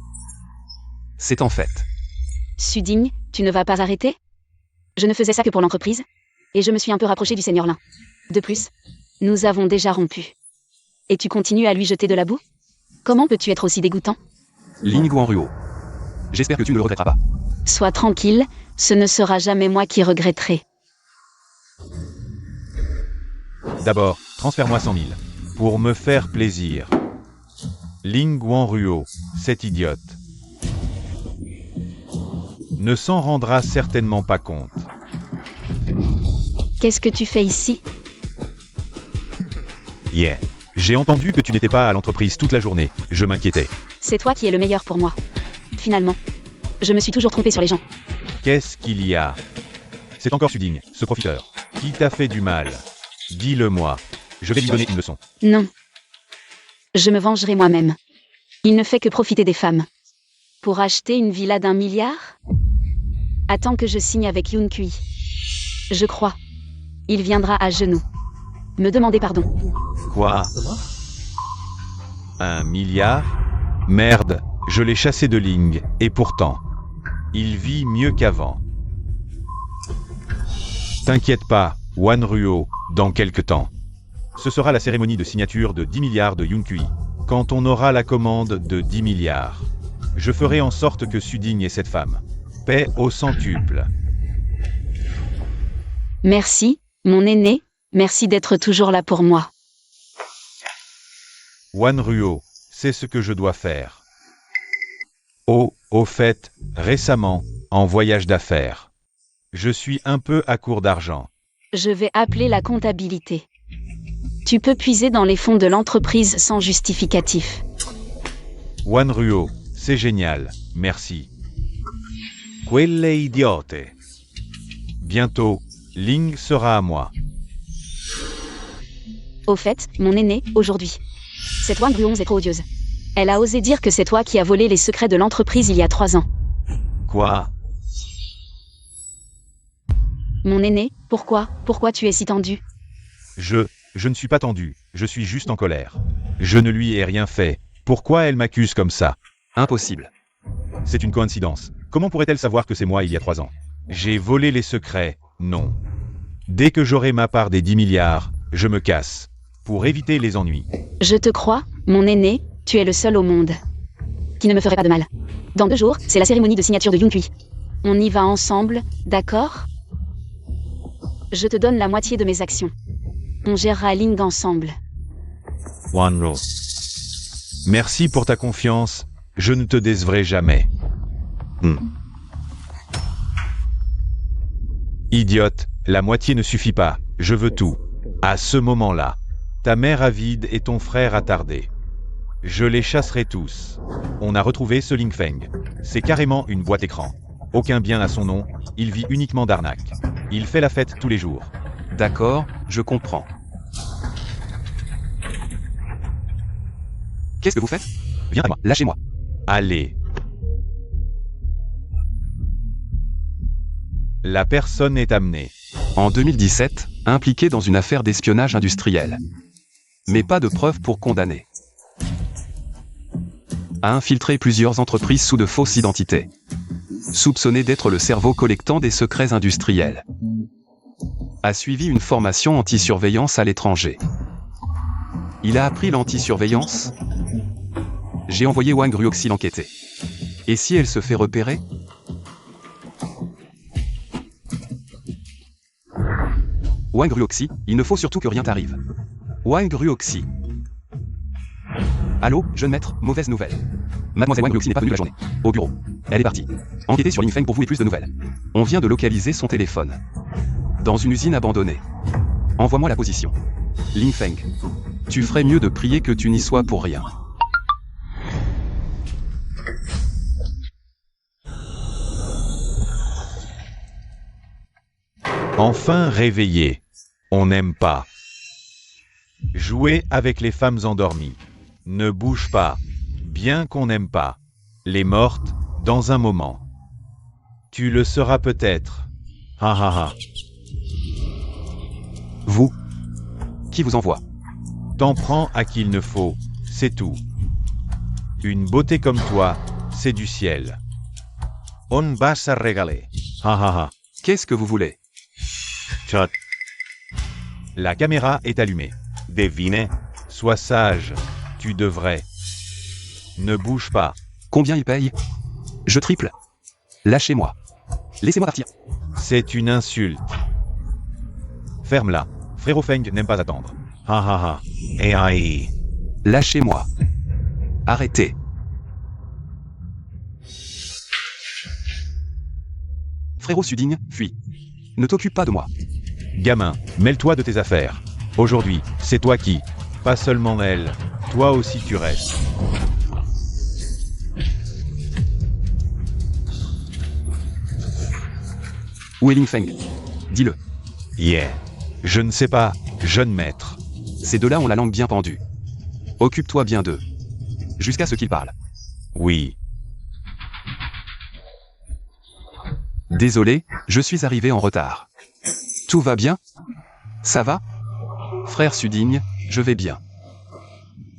c'est en fait. Sudigne, tu ne vas pas arrêter? Je ne faisais ça que pour l'entreprise, et je me suis un peu rapproché du Seigneur Lin. De plus, nous avons déjà rompu. Et tu continues à lui jeter de la boue? Comment peux-tu être aussi dégoûtant? Ling Wanruo. J'espère que tu ne le regretteras pas. Sois tranquille, ce ne sera jamais moi qui regretterai. D'abord, transfère-moi 100 000. Pour me faire plaisir. Ling Wanruo, cette idiote, ne s'en rendra certainement pas compte. Qu'est-ce que tu fais ici? Yeah. J'ai entendu que tu n'étais pas à l'entreprise toute la journée. Je m'inquiétais. C'est toi qui es le meilleur pour moi. Finalement, je me suis toujours trompé sur les gens. Qu'est-ce qu'il y a? C'est encore Sudigne, ce profiteur. Qui t'a fait du mal? Dis-le-moi. Je vais lui donner une leçon. Non. Je me vengerai moi-même. Il ne fait que profiter des femmes. Pour acheter une villa d'1 milliard? Attends que je signe avec Yoon Kui. Je crois. Il viendra à genoux. Me demander pardon. Quoi? 1 milliard? Merde, je l'ai chassé de Ling, et pourtant, il vit mieux qu'avant. T'inquiète pas, Wanruo, dans quelque temps. Ce sera la cérémonie de signature de 10 milliards de Yoon Kui. Quand on aura la commande de 10 milliards, je ferai en sorte que Sudigne ait cette femme. Paix au centuple. Merci, mon aîné. Merci d'être toujours là pour moi. Wanruo, c'est ce que je dois faire. Oh, au fait, récemment, en voyage d'affaires. Je suis un peu à court d'argent. Je vais appeler la comptabilité. Tu peux puiser dans les fonds de l'entreprise sans justificatif. Wanruo, c'est génial, merci. Quelle idiote. Bientôt, Ling sera à moi. Au fait, mon aîné, aujourd'hui. Cette Wang Ruon est trop odieuse. Elle a osé dire que c'est toi qui as volé les secrets de l'entreprise il y a 3 ans. Quoi? Mon aîné, pourquoi tu es si tendu? Je ne suis pas tendu, je suis juste en colère. Je ne lui ai rien fait. Pourquoi elle m'accuse comme ça? Impossible. C'est une coïncidence. Comment pourrait-elle savoir que c'est moi il y a 3 ans? J'ai volé les secrets, non. Dès que j'aurai ma part des 10 milliards, je me casse. Pour éviter les ennuis. Je te crois, mon aîné, tu es le seul au monde qui ne me ferait pas de mal. Dans 2 jours, c'est la cérémonie de signature de Yunkui. On y va ensemble, d'accord? Je te donne la moitié de mes actions. On gérera Ling ensemble. Wanro. Merci pour ta confiance, je ne te décevrai jamais. Idiote, la moitié ne suffit pas, je veux tout. À ce moment-là, ta mère avide et ton frère attardé. Je les chasserai tous. On a retrouvé ce Ling Feng. C'est carrément une boîte écran. Aucun bien à son nom, il vit uniquement d'arnaque. Il fait la fête tous les jours. D'accord, je comprends. Qu'est-ce que vous faites? Viens à moi, lâchez-moi. Allez. La personne est amenée. En 2017, impliqué dans une affaire d'espionnage industriel. Mais pas de preuves pour condamner. A infiltré plusieurs entreprises sous de fausses identités. Soupçonné d'être le cerveau collectant des secrets industriels. A suivi une formation anti-surveillance à l'étranger. Il a appris l'anti-surveillance? J'ai envoyé Wang Ruoxi l'enquêter. Et si elle se fait repérer? Wang Ruoxi, il ne faut surtout que rien t'arrive. Wang Ruoxi. Allô, jeune maître, mauvaise nouvelle. Mademoiselle Wang Ruoxi n'est pas venue la journée. Au bureau. Elle est partie. Enquêtez sur Ling Feng pour vous et plus de nouvelles. On vient de localiser son téléphone. Dans une usine abandonnée. Envoie-moi la position. Ling Feng. Tu ferais mieux de prier que tu n'y sois pour rien. Enfin réveillé. On n'aime pas. Jouer avec les femmes endormies. Ne bouge pas. Bien qu'on n'aime pas. Les mortes, dans un moment. Tu le seras peut-être. Ha ha ha. Vous. Qui vous envoie? T'en prends à qui il ne faut, c'est tout. Une beauté comme toi, c'est du ciel. On va se régaler. Ha ha ha. Qu'est-ce que vous voulez? Chat. La caméra est allumée. Devine. Sois sage. Tu devrais. Ne bouge pas. Combien il paye? Je triple. Lâchez-moi. Laissez-moi partir. C'est une insulte. Ferme-la. Frérot Feng n'aime pas attendre. Ha ha ha. AI. Lâchez-moi. Arrêtez. Frérot Suding, fuis. Ne t'occupe pas de moi. Gamin, mêle-toi de tes affaires. Aujourd'hui, c'est toi qui. Pas seulement elle. Toi aussi tu restes. Où est Ling Feng? Dis-le. Yeah. Je ne sais pas, jeune maître. Ces deux-là ont la langue bien pendue. Occupe-toi bien d'eux. Jusqu'à ce qu'ils parlent. Oui. Désolé, je suis arrivé en retard. Tout va bien? Ça va? Frère Suding, je vais bien.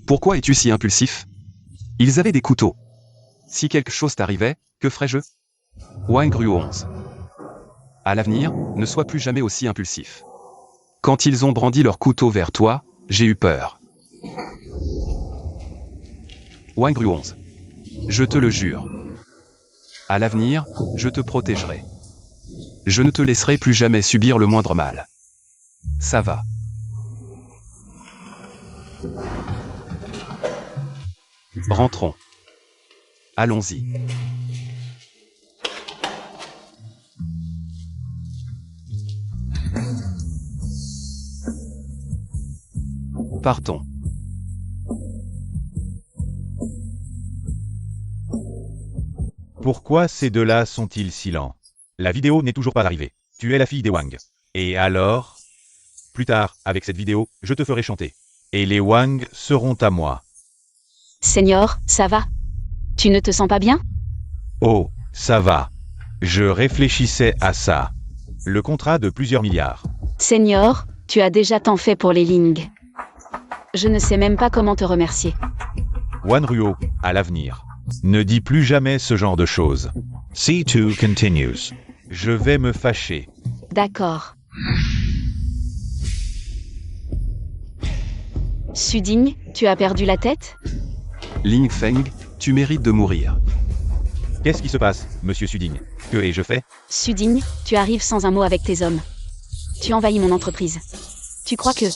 Pourquoi es-tu si impulsif? Ils avaient des couteaux. Si quelque chose t'arrivait, que ferais-je? Wang Ruo 11. À l'avenir, ne sois plus jamais aussi impulsif. Quand ils ont brandi leur couteau vers toi, j'ai eu peur. Wang Ruo 11. Je te le jure. À l'avenir, je te protégerai. Je ne te laisserai plus jamais subir le moindre mal. Ça va. Rentrons. Allons-y. Partons. Pourquoi ces deux-là sont-ils si lents? La vidéo n'est toujours pas arrivée. Tu es la fille des Wang. Et alors? Plus tard, avec cette vidéo, je te ferai chanter. Et les Wang seront à moi. Seigneur, ça va? Tu ne te sens pas bien? Oh, ça va. Je réfléchissais à ça. Le contrat de plusieurs milliards. Seigneur, tu as déjà tant fait pour les Ling. Je ne sais même pas comment te remercier. Wan Ruo, à l'avenir. Ne dis plus jamais ce genre de choses. C2 continues. Je vais me fâcher. D'accord. Suding, tu as perdu la tête? Ling Feng, tu mérites de mourir. Qu'est-ce qui se passe, monsieur Suding? Que ai-je fait? Suding, tu arrives sans un mot avec tes hommes. Tu envahis mon entreprise. Tu crois que,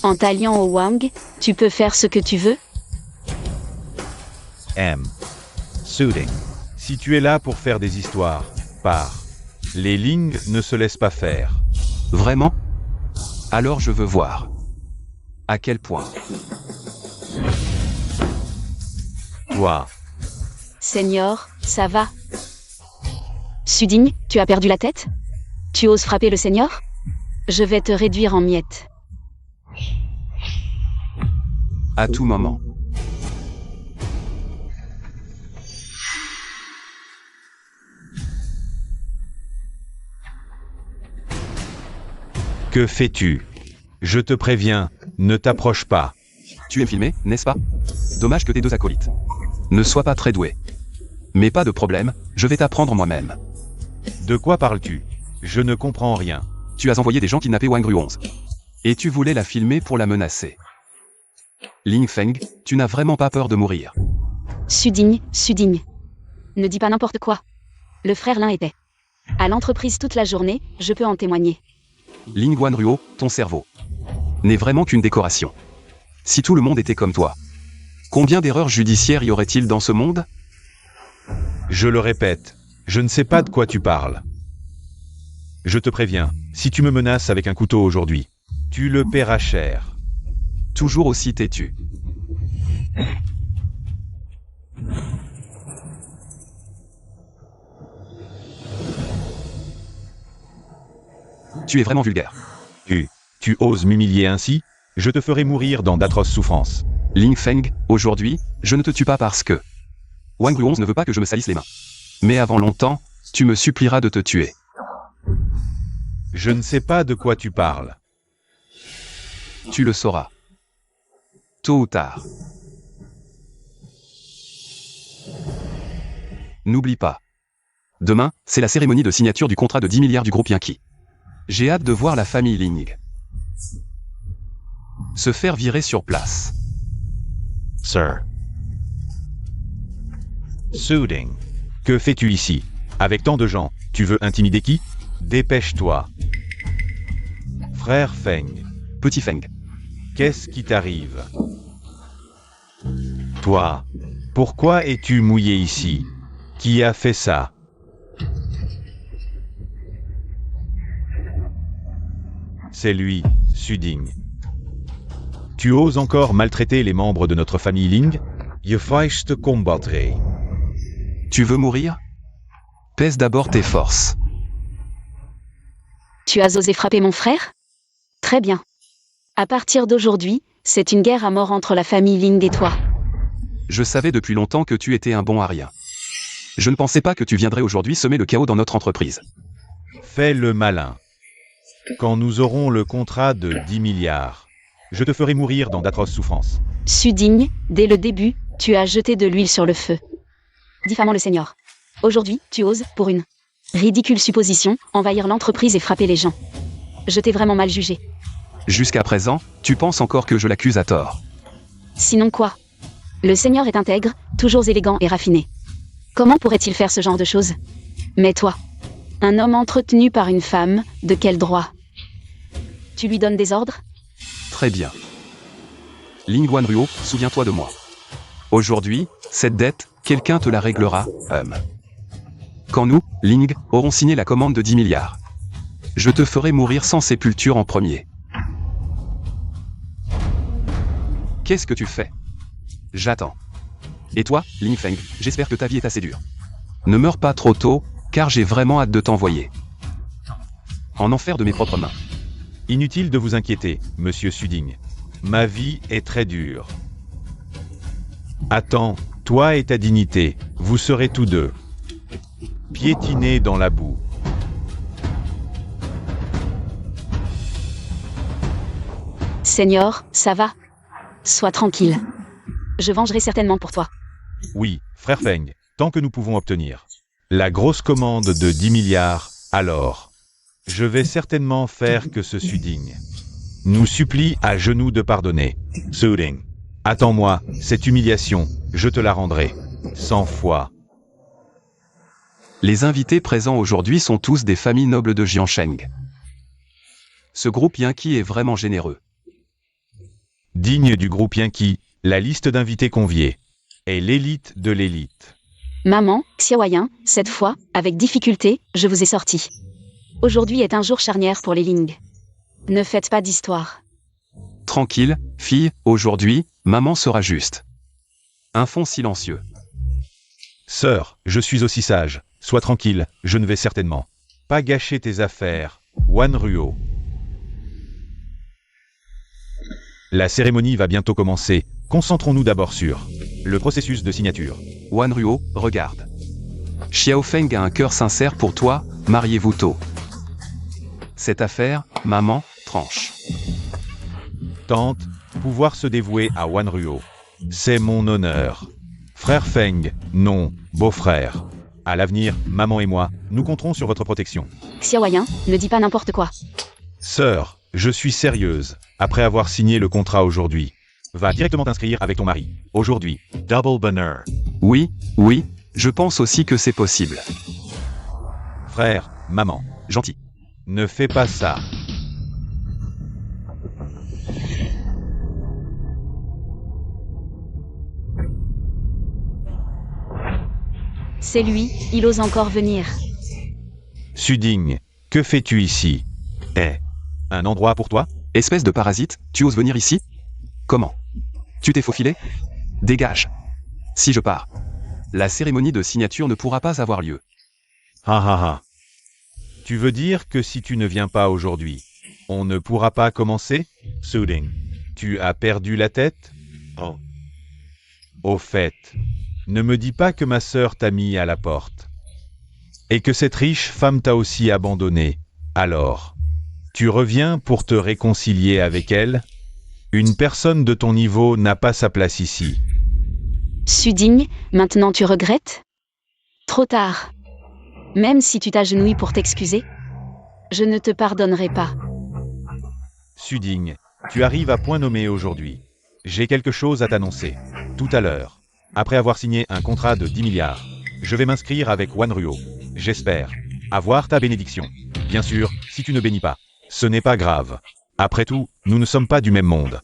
en t'alliant au Wang, tu peux faire ce que tu veux? Suding. Si tu es là pour faire des histoires, pars. Les Ling ne se laissent pas faire. Vraiment? Alors je veux voir. À quel point? Toi. Seigneur, ça va? Suding, tu as perdu la tête? Tu oses frapper le Seigneur? Je vais te réduire en miettes. À tout moment. Que fais-tu? Je te préviens, ne t'approche pas. Tu aimes filmer, n'est-ce pas? Dommage que tes deux acolytes ne soient pas très doués. Mais pas de problème, je vais t'apprendre moi-même. De quoi parles-tu? Je ne comprends rien. Tu as envoyé des gens kidnapper Wang Ruonz. Et tu voulais la filmer pour la menacer. Ling Feng, tu n'as vraiment pas peur de mourir. Suding. Ne dis pas n'importe quoi. Le frère Lin était à l'entreprise toute la journée, je peux en témoigner. Ling Wanruo, ton cerveau n'est vraiment qu'une décoration. Si tout le monde était comme toi, combien d'erreurs judiciaires y aurait-il dans ce monde? Je le répète, je ne sais pas de quoi tu parles. Je te préviens, si tu me menaces avec un couteau aujourd'hui, tu le paieras cher. Toujours aussi têtu. Tu es vraiment vulgaire. Tu oses m'humilier ainsi? Je te ferai mourir dans d'atroces souffrances. Ling Feng, aujourd'hui, je ne te tue pas parce que Wang Ruonz ne veut pas que je me salisse les mains. Mais avant longtemps, tu me supplieras de te tuer. Je ne sais pas de quoi tu parles. Tu le sauras. Tôt ou tard. N'oublie pas. Demain, c'est la cérémonie de signature du contrat de 10 milliards du groupe Yankee. J'ai hâte de voir la famille Ling se faire virer sur place. Sir. Suding. Que fais-tu ici? Avec tant de gens, tu veux intimider qui? Dépêche-toi. Frère Feng. Petit Feng. Qu'est-ce qui t'arrive? Toi. Pourquoi es-tu mouillé ici? Qui a fait ça? C'est lui, Suding. Tu oses encore maltraiter les membres de notre famille Ling? Je te combattrai. Tu veux mourir? Pèse d'abord tes forces. Tu as osé frapper mon frère? Très bien. À partir d'aujourd'hui, c'est une guerre à mort entre la famille Ling et toi. Je savais depuis longtemps que tu étais un bon à rien. Je ne pensais pas que tu viendrais aujourd'hui semer le chaos dans notre entreprise. Fais le malin. Quand nous aurons le contrat de 10 milliards, je te ferai mourir dans d'atroces souffrances. Suding, dès le début, tu as jeté de l'huile sur le feu. Diffamant le Seigneur. Aujourd'hui, tu oses, pour une ridicule supposition, envahir l'entreprise et frapper les gens. Je t'ai vraiment mal jugé. Jusqu'à présent, tu penses encore que je l'accuse à tort. Sinon quoi? Le Seigneur est intègre, toujours élégant et raffiné. Comment pourrait-il faire ce genre de choses? Mais toi, un homme entretenu par une femme, de quel droit? Tu lui donnes des ordres? Très bien. Ling Wanruo, souviens-toi de moi. Aujourd'hui, cette dette, quelqu'un te la réglera, Quand nous, Ling, aurons signé la commande de 10 milliards. Je te ferai mourir sans sépulture en premier. Qu'est-ce que tu fais? J'attends. Et toi, Ling Feng, j'espère que ta vie est assez dure. Ne meurs pas trop tôt, car j'ai vraiment hâte de t'envoyer en enfer de mes propres mains. Inutile de vous inquiéter, monsieur Suding. Ma vie est très dure. Attends, toi et ta dignité, vous serez tous deux piétinés dans la boue. Seigneur, ça va? Sois tranquille. Je vengerai certainement pour toi. Oui, frère Feng, tant que nous pouvons obtenir la grosse commande de 10 milliards, Alors, je vais certainement faire que ce Suding nous supplie à genoux de pardonner. Suding, attends-moi, cette humiliation, je te la rendrai 100 fois. Les invités présents aujourd'hui sont tous des familles nobles de Jiansheng. Ce groupe Yankee est vraiment généreux. Digne du groupe Yankee, la liste d'invités conviés est l'élite de l'élite. Maman, Xiaoyan, cette fois, avec difficulté, je vous ai sorti. Aujourd'hui est un jour charnière pour les Ling. Ne faites pas d'histoire. Tranquille, fille, aujourd'hui, maman sera juste. Un fond silencieux. Sœur, je suis aussi sage. Sois tranquille, je ne vais certainement pas gâcher tes affaires. Wan Ruo. La cérémonie va bientôt commencer. Concentrons-nous d'abord sur le processus de signature. Wan Ruo, regarde. Xiao Feng a un cœur sincère pour toi, mariez-vous tôt. Cette affaire, maman, tranche. Tante, pouvoir se dévouer à Wan Ruo. C'est mon honneur. Frère Feng, non, beau-frère. À l'avenir, maman et moi, nous compterons sur votre protection. Xiaoyan, ne dis pas n'importe quoi. Sœur, je suis sérieuse. Après avoir signé le contrat aujourd'hui, va directement t'inscrire avec ton mari. Aujourd'hui. Double bonheur. Oui, oui, je pense aussi que c'est possible. Frère, maman, Gentil. ne fais pas ça. C'est lui, il ose encore venir. Suding, que fais-tu ici? Un endroit pour toi? Espèce de parasite, tu oses venir ici? Comment? Tu t'es faufilé? Dégage. Si je pars, la cérémonie de signature ne pourra pas avoir lieu. Ha ha ha. Tu veux dire que si tu ne viens pas aujourd'hui, on ne pourra pas commencer? Suding, tu as perdu la tête? Oh. Au fait, ne me dis pas que ma sœur t'a mis à la porte. Et que cette riche femme t'a aussi abandonné. Alors, tu reviens pour te réconcilier avec elle? Une personne de ton niveau n'a pas sa place ici. Suding, maintenant tu regrettes? Trop tard. Même si tu t'agenouilles pour t'excuser, je ne te pardonnerai pas. Suding, tu arrives à point nommé aujourd'hui. J'ai quelque chose à t'annoncer. Tout à l'heure, après avoir signé un contrat de 10 milliards, je vais m'inscrire avec Wan Ruo. J'espère avoir ta bénédiction. Bien sûr, si tu ne bénis pas, ce n'est pas grave. Après tout, nous ne sommes pas du même monde.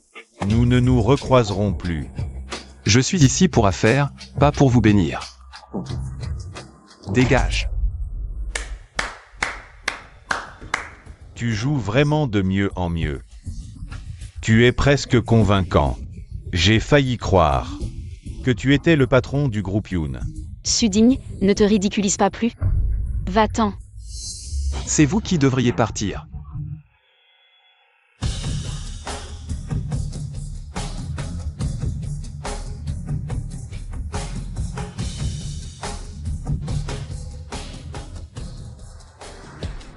Nous ne nous recroiserons plus. Je suis ici pour affaires, pas pour vous bénir. Dégage. Tu joues vraiment de mieux en mieux. Tu es presque convaincant. J'ai failli croire que tu étais le patron du groupe Yoon. Suding, ne te ridiculise pas plus. Va-t'en. C'est vous qui devriez partir.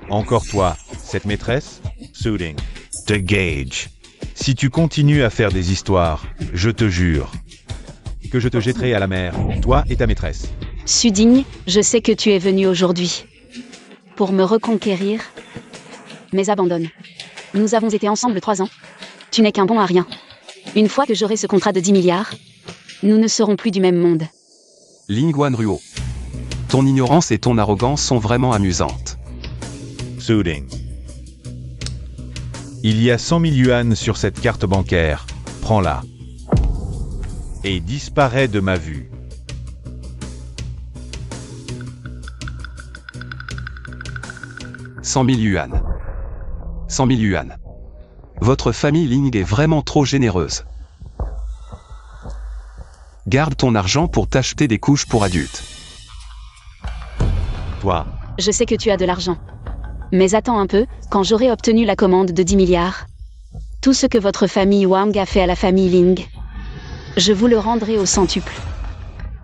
Encore toi, cette maîtresse? Suding. The Gage. Si tu continues à faire des histoires, je te jure que je te jetterai à la mer, toi et ta maîtresse. Suding, je sais que tu es venu aujourd'hui pour me reconquérir, mais abandonne. Nous avons été ensemble 3 ans. Tu n'es qu'un bon à rien. Une fois que j'aurai ce contrat de 10 milliards, nous ne serons plus du même monde. Ling Wan Ruo. Ton ignorance et ton arrogance sont vraiment amusantes. Suding. Il y a 100 000 yuan sur cette carte bancaire. Prends-la. Et disparaît de ma vue. « 100 000 yuan. 100 000 yuan. Votre famille Ling est vraiment trop généreuse. Garde ton argent pour t'acheter des couches pour adultes. Toi, Je sais que tu as de l'argent. Mais attends un peu, quand j'aurai obtenu la commande de 10 milliards. Tout ce que votre famille Wang a fait à la famille Ling, je vous le rendrai au centuple.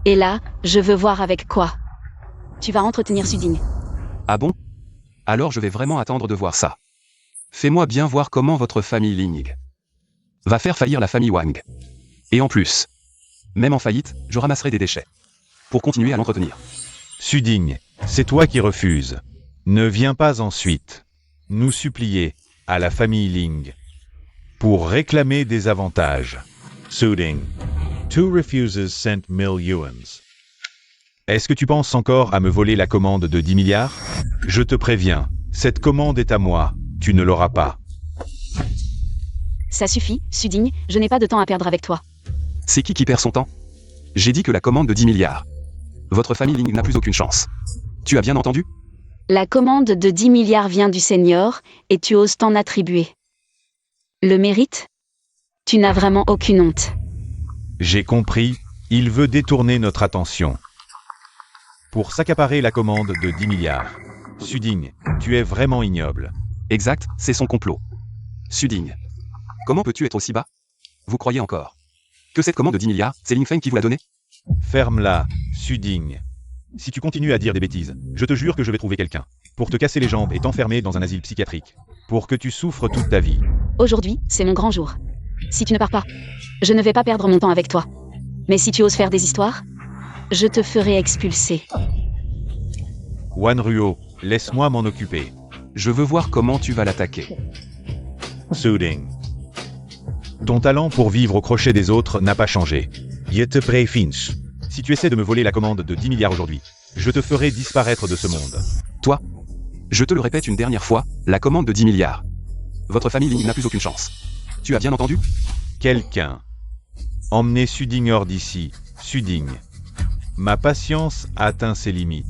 Et là, je veux voir avec quoi tu vas entretenir Suding. Ah bon? Alors je vais vraiment attendre de voir ça. Fais-moi bien voir comment votre famille Ling va faire faillir la famille Wang. Et en plus, même en faillite, je ramasserai des déchets pour continuer à l'entretenir. Suding, c'est toi qui refuses. Ne viens pas ensuite nous supplier, à la famille Ling, pour réclamer des avantages. Suding. 2 refuses sent 1000 yuans. Est-ce que tu penses encore à me voler la commande de 10 milliards? Je te préviens, cette commande est à moi, tu ne l'auras pas. Ça suffit, Suding, je n'ai pas de temps à perdre avec toi. C'est qui perd son temps? J'ai dit que la commande de 10 milliards. Votre famille Ling n'a plus aucune chance. Tu as bien entendu? La commande de 10 milliards vient du Seigneur, et tu oses t'en attribuer. Le mérite? Tu n'as vraiment aucune honte. J'ai compris, il veut détourner notre attention. Pour s'accaparer la commande de 10 milliards. Suding, tu es vraiment ignoble. Exact, c'est son complot. Suding. Comment peux-tu être aussi bas? Vous croyez encore que cette commande de 10 milliards, c'est Ling Feng qui vous l'a donnée? Ferme-la, Suding. Si tu continues à dire des bêtises, je te jure que je vais trouver quelqu'un pour te casser les jambes et t'enfermer dans un asile psychiatrique, pour que tu souffres toute ta vie. Aujourd'hui, c'est mon grand jour. Si tu ne pars pas, je ne vais pas perdre mon temps avec toi. Mais si tu oses faire des histoires, je te ferai expulser. Wanruo, laisse-moi m'en occuper. Je veux voir comment tu vas l'attaquer. Suding. Ton talent pour vivre au crochet des autres n'a pas changé. Je te prévince. Si tu essaies de me voler la commande de 10 milliards aujourd'hui, je te ferai disparaître de ce monde. Toi, je te le répète une dernière fois, la commande de 10 milliards. Votre famille Ling n'a plus aucune chance. Tu as bien entendu? Quelqu'un. Emmenez Suding hors d'ici, Suding. Ma patience atteint ses limites.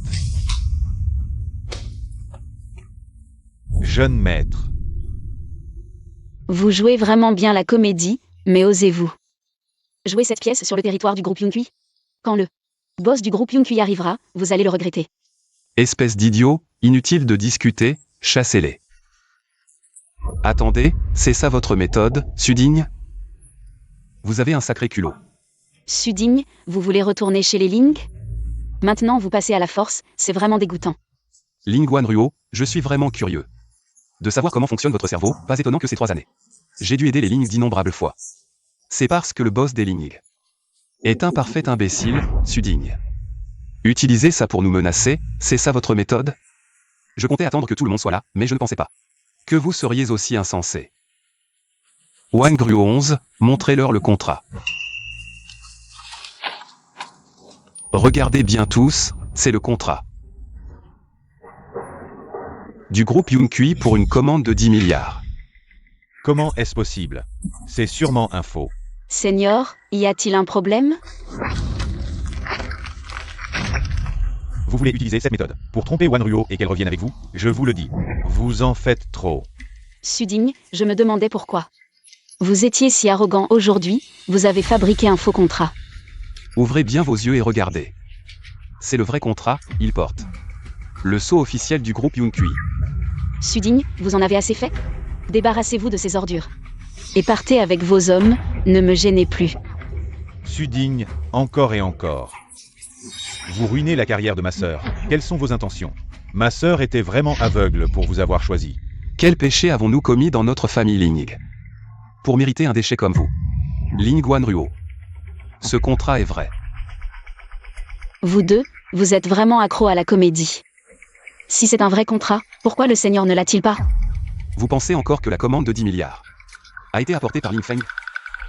Jeune maître. Vous jouez vraiment bien la comédie, mais osez-vous jouer cette pièce sur le territoire du groupe Yunqui? Quand le boss du groupe Yunqui arrivera, vous allez le regretter. Espèce d'idiot, inutile de discuter, chassez-les. Attendez, c'est ça votre méthode, Suding? Vous avez un sacré culot. Suding, vous voulez retourner chez les Ling? Maintenant vous passez à la force, c'est vraiment dégoûtant. Ling Wanruo, je suis vraiment curieux de savoir comment fonctionne votre cerveau, pas étonnant que ces 3 années. J'ai dû aider les Ling d'innombrables fois. C'est parce que le boss des Ling est un parfait imbécile, Suding. Utilisez ça pour nous menacer, c'est ça votre méthode? Je comptais attendre que tout le monde soit là, mais je ne pensais pas que vous seriez aussi insensé. Wanruo 11, montrez-leur le contrat. Regardez bien tous, c'est le contrat du groupe Yunqui pour une commande de 10 milliards. Comment est-ce possible? C'est sûrement un faux. Seigneur, y a-t-il un problème? Vous voulez utiliser cette méthode pour tromper Wanruo et qu'elle revienne avec vous? Je vous le dis, vous en faites trop. Suding, je me demandais pourquoi. Vous étiez si arrogant aujourd'hui, vous avez fabriqué un faux contrat. Ouvrez bien vos yeux et regardez. C'est le vrai contrat, il porte le sceau officiel du groupe Yunqui. Suding, vous en avez assez fait? Débarrassez-vous de ces ordures. Et partez avec vos hommes, ne me gênez plus. Suding, encore et encore. Vous ruinez la carrière de ma sœur. Quelles sont vos intentions? Ma sœur était vraiment aveugle pour vous avoir choisi. Quel péché avons-nous commis dans notre famille Ling pour mériter un déchet comme vous? Ling Wanruo. Ce contrat est vrai. Vous deux, vous êtes vraiment accros à la comédie. Si c'est un vrai contrat, pourquoi le Seigneur ne l'a-t-il pas? Vous pensez encore que la commande de 10 milliards a été apportée par Ling Feng?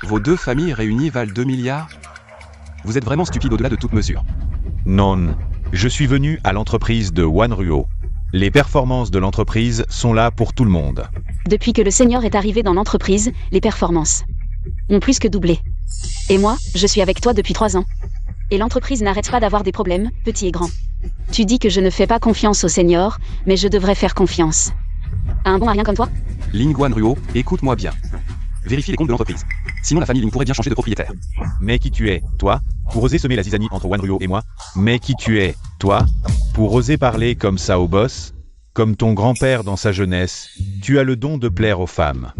Vos 2 familles réunies valent 2 milliards? Vous êtes vraiment stupide au-delà de toute mesure. Non, je suis venu à l'entreprise de Wanruo. Les performances de l'entreprise sont là pour tout le monde. Depuis que le Seigneur est arrivé dans l'entreprise, les performances ont plus que doublé. Et moi, je suis avec toi depuis 3 ans. Et l'entreprise n'arrête pas d'avoir des problèmes, petits et grands. Tu dis que je ne fais pas confiance au Seigneur, mais je devrais faire confiance à un bon à rien comme toi? Ling Wanruo, écoute-moi bien. Vérifie les comptes de l'entreprise. Sinon la famille Ling pourrait bien changer de propriétaire. Mais qui tu es, toi, pour oser semer la zizanie entre Wanruo et moi? Mais qui tu es, toi, pour oser parler comme ça au boss? Comme ton grand-père dans sa jeunesse, tu as le don de plaire aux femmes.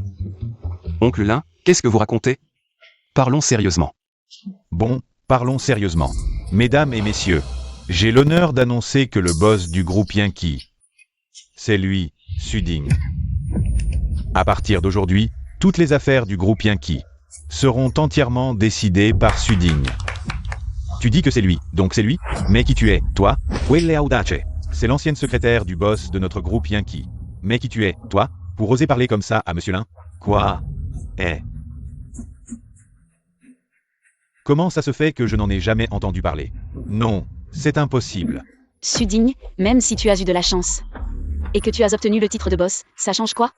Oncle Lin, qu'est-ce que vous racontez? Parlons sérieusement. Bon, parlons sérieusement. Mesdames et messieurs, j'ai l'honneur d'annoncer que le boss du groupe Yunqui, c'est lui, Suding. À partir d'aujourd'hui, toutes les affaires du groupe Yunqui seront entièrement décidées par Suding. Tu dis que c'est lui, donc c'est lui? Mais qui tu es, toi? Quelle audace! C'est l'ancienne secrétaire du boss de notre groupe Yankee. Mais qui tu es, toi, pour oser parler comme ça à Monsieur Lin? Quoi? Eh? Comment ça se fait que je n'en ai jamais entendu parler? Non, c'est impossible. Sudigne, même si tu as eu de la chance. Et que tu as obtenu le titre de boss, ça change quoi?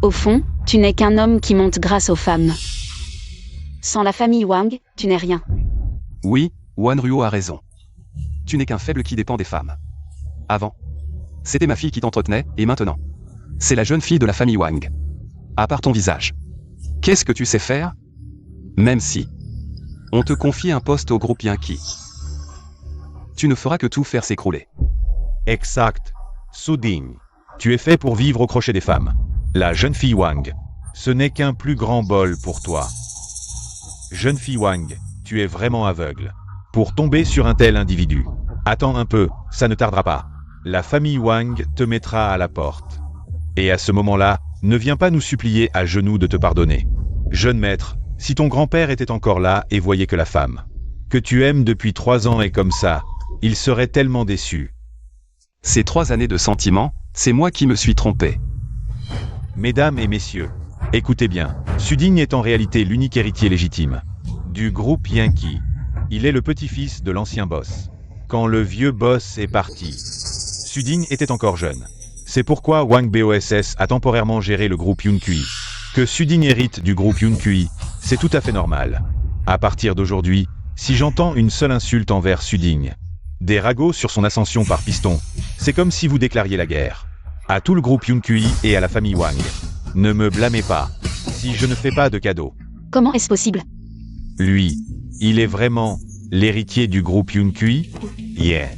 Au fond, tu n'es qu'un homme qui monte grâce aux femmes. Sans la famille Wang, tu n'es rien. Oui, Wanryo a raison. Tu n'es qu'un faible qui dépend des femmes. Avant, c'était ma fille qui t'entretenait, et maintenant, c'est la jeune fille de la famille Wang. À part ton visage, qu'est-ce que tu sais faire? Même si on te confie un poste au groupe Yankee, tu ne feras que tout faire s'écrouler. Exact. Sudigne. Tu es fait pour vivre au crochet des femmes. La jeune fille Wang. Ce n'est qu'un plus grand bol pour toi. Jeune fille Wang, tu es vraiment aveugle. Pour tomber sur un tel individu. Attends un peu, ça ne tardera pas. La famille Wang te mettra à la porte. Et à ce moment-là, ne viens pas nous supplier à genoux de te pardonner. Jeune maître, si ton grand-père était encore là et voyait que la femme que tu aimes depuis 3 ans est comme ça, il serait tellement déçu. Ces 3 années de sentiments, c'est moi qui me suis trompé. Mesdames et messieurs, écoutez bien, Sudigne est en réalité l'unique héritier légitime du groupe Yankee. Il est le petit-fils de l'ancien boss. Quand le vieux boss est parti, Sudigne était encore jeune. C'est pourquoi Wang Boss a temporairement géré le groupe Yunkui. Que Sudigne hérite du groupe Yunkui, c'est tout à fait normal. À partir d'aujourd'hui, si j'entends une seule insulte envers Sudigne, des ragots sur son ascension par piston, c'est comme si vous déclariez la guerre. À tout le groupe Yunkui et à la famille Wang. Ne me blâmez pas, si je ne fais pas de cadeau. Comment est-ce possible? Lui, il est vraiment l'héritier du groupe Yunkui? Yeah.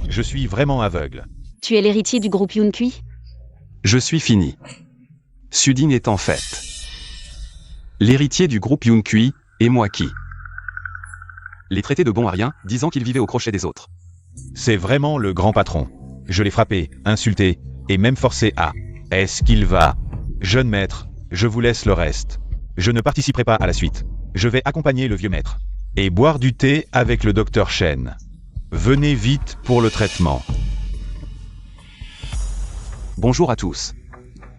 Je suis vraiment aveugle. Tu es l'héritier du groupe Yunkui? Je suis fini. Sudigne est en fait l'héritier du groupe Yunkui, et moi qui les traités de bons à rien, disant qu'ils vivaient au crochet des autres. C'est vraiment le grand patron. Je l'ai frappé, insulté, et même forcé à. Est-ce qu'il va? Jeune maître, je vous laisse le reste. Je ne participerai pas à la suite. Je vais accompagner le vieux maître. Et boire du thé avec le docteur Shen. Venez vite pour le traitement. Bonjour à tous.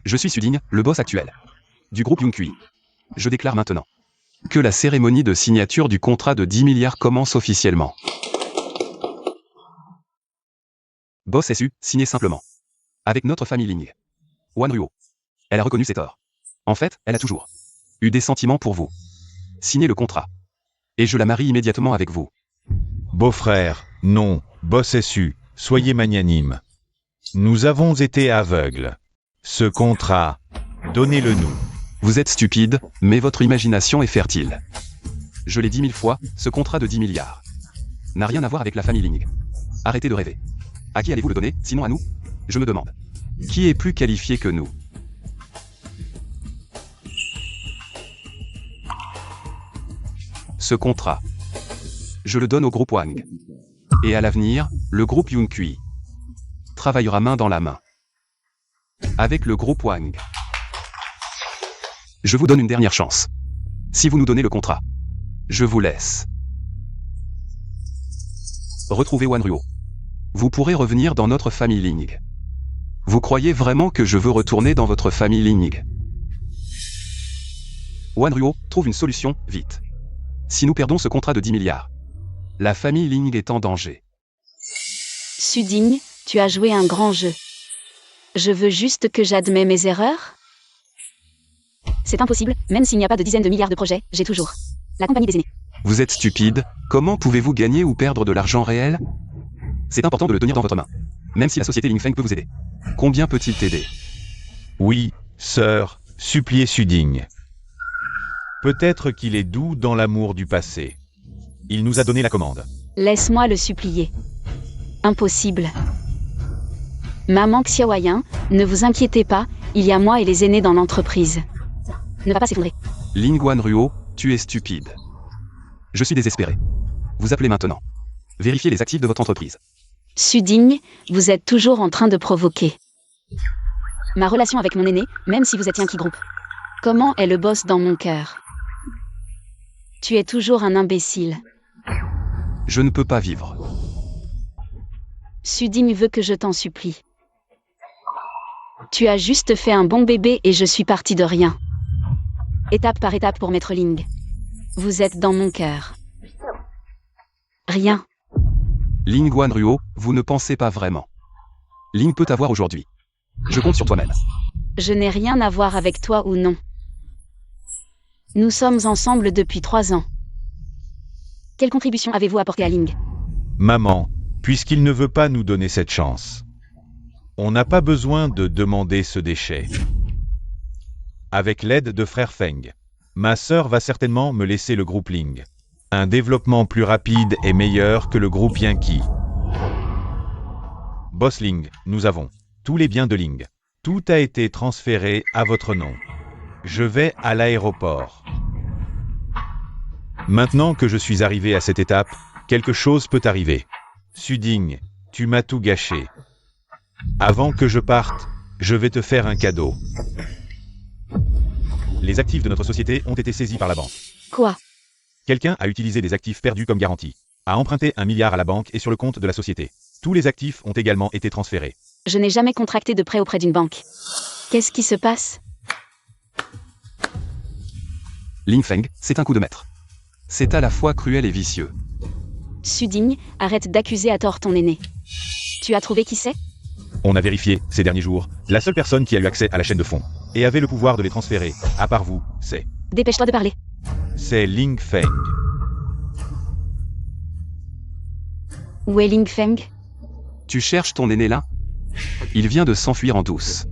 Je suis Sudigne, le boss actuel du groupe Yunkui. Je déclare maintenant que la cérémonie de signature du contrat de 10 milliards commence officiellement. Boss SU, signé simplement. Avec notre famille Ling. Wanryo. Elle a reconnu ses torts. En fait, elle a toujours eu des sentiments pour vous. Signez le contrat. Et je la marie immédiatement avec vous. Beau-frère, non, boss SU, soyez magnanime. Nous avons été aveugles. Ce contrat, donnez-le-nous. Vous êtes stupide, mais votre imagination est fertile. Je l'ai dit 1000 fois, ce contrat de 10 milliards n'a rien à voir avec la famille Ling. Arrêtez de rêver. À qui allez-vous le donner, sinon à nous? Je me demande. Qui est plus qualifié que nous? Ce contrat, je le donne au groupe Wang. Et à l'avenir, le groupe Yunkui travaillera main dans la main avec le groupe Wang. Je vous donne une dernière chance. Si vous nous donnez le contrat, je vous laisse retrouver Wanryo. Vous pourrez revenir dans notre famille Ling. Vous croyez vraiment que je veux retourner dans votre famille Ling? Wanryo, trouve une solution, vite. Si nous perdons ce contrat de 10 milliards, la famille Ling est en danger. Sudigne, tu as joué un grand jeu. Je veux juste que j'admets mes erreurs? C'est impossible, même s'il n'y a pas de dizaines de milliards de projets, j'ai toujours la compagnie des aînés. Vous êtes stupide, comment pouvez-vous gagner ou perdre de l'argent réel? C'est important de le tenir dans votre main. Même si la société Lingfeng peut vous aider. Combien peut-il t'aider? Oui, sœur, suppliez Sudigne. Peut-être qu'il est doux dans l'amour du passé. Il nous a donné la commande. Laisse-moi le supplier. Impossible. Maman Xiaoyan, ne vous inquiétez pas, il y a moi et les aînés dans l'entreprise. Ne va pas s'effondrer. Ling Wanryo, tu es stupide. Je suis désespéré. Vous appelez maintenant. Vérifiez les actifs de votre entreprise. Sudigne, vous êtes toujours en train de provoquer ma relation avec mon aîné, même si vous êtes Yankee Group. Comment est le boss dans mon cœur? Tu es toujours un imbécile. Je ne peux pas vivre Suding veut que je t'en supplie. Tu as juste fait un bon bébé et je suis partie de rien. Étape par étape pour Maître Ling. Vous êtes dans mon cœur. Rien. Ling Wanruo, vous ne pensez pas vraiment. Ling peut t'avoir aujourd'hui. Je compte sur toi-même. Je n'ai rien à voir avec toi ou non. Nous sommes ensemble depuis 3 ans. Quelle contribution avez-vous apporté à Ling? Maman, puisqu'il ne veut pas nous donner cette chance. On n'a pas besoin de demander ce déchet. Avec l'aide de frère Feng, ma sœur va certainement me laisser le groupe Ling. Un développement plus rapide et meilleur que le groupe Yankee. Boss Ling, nous avons tous les biens de Ling. Tout a été transféré à votre nom. Je vais à l'aéroport. Maintenant que je suis arrivé à cette étape, quelque chose peut arriver. Suding, tu m'as tout gâché. Avant que je parte, je vais te faire un cadeau. Les actifs de notre société ont été saisis par la banque. Quoi? Quelqu'un a utilisé des actifs perdus comme garantie. A emprunté 1 milliard à la banque et sur le compte de la société. Tous les actifs ont également été transférés. Je n'ai jamais contracté de prêt auprès d'une banque. Qu'est-ce qui se passe? Ling Feng, c'est un coup de maître. C'est à la fois cruel et vicieux. Suding, arrête d'accuser à tort ton aîné. Tu as trouvé qui c'est? On a vérifié, ces derniers jours, la seule personne qui a eu accès à la chaîne de fonds et avait le pouvoir de les transférer, à part vous, c'est Dépêche-toi de parler. Ling Feng. Où est Ling Feng? Tu cherches ton aîné là? Il vient de s'enfuir en douce.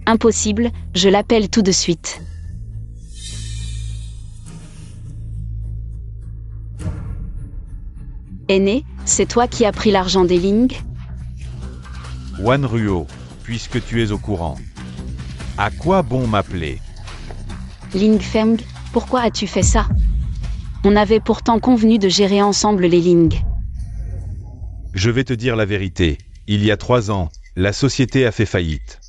Impossible, je l'appelle tout de suite. Aîné, c'est toi qui as pris l'argent des Ling? Wanruo, puisque tu es au courant. À quoi bon m'appeler? Ling Feng, pourquoi as-tu fait ça? On avait pourtant convenu de gérer ensemble les Ling. Je vais te dire la vérité. Il y a 3 ans, la société a fait faillite.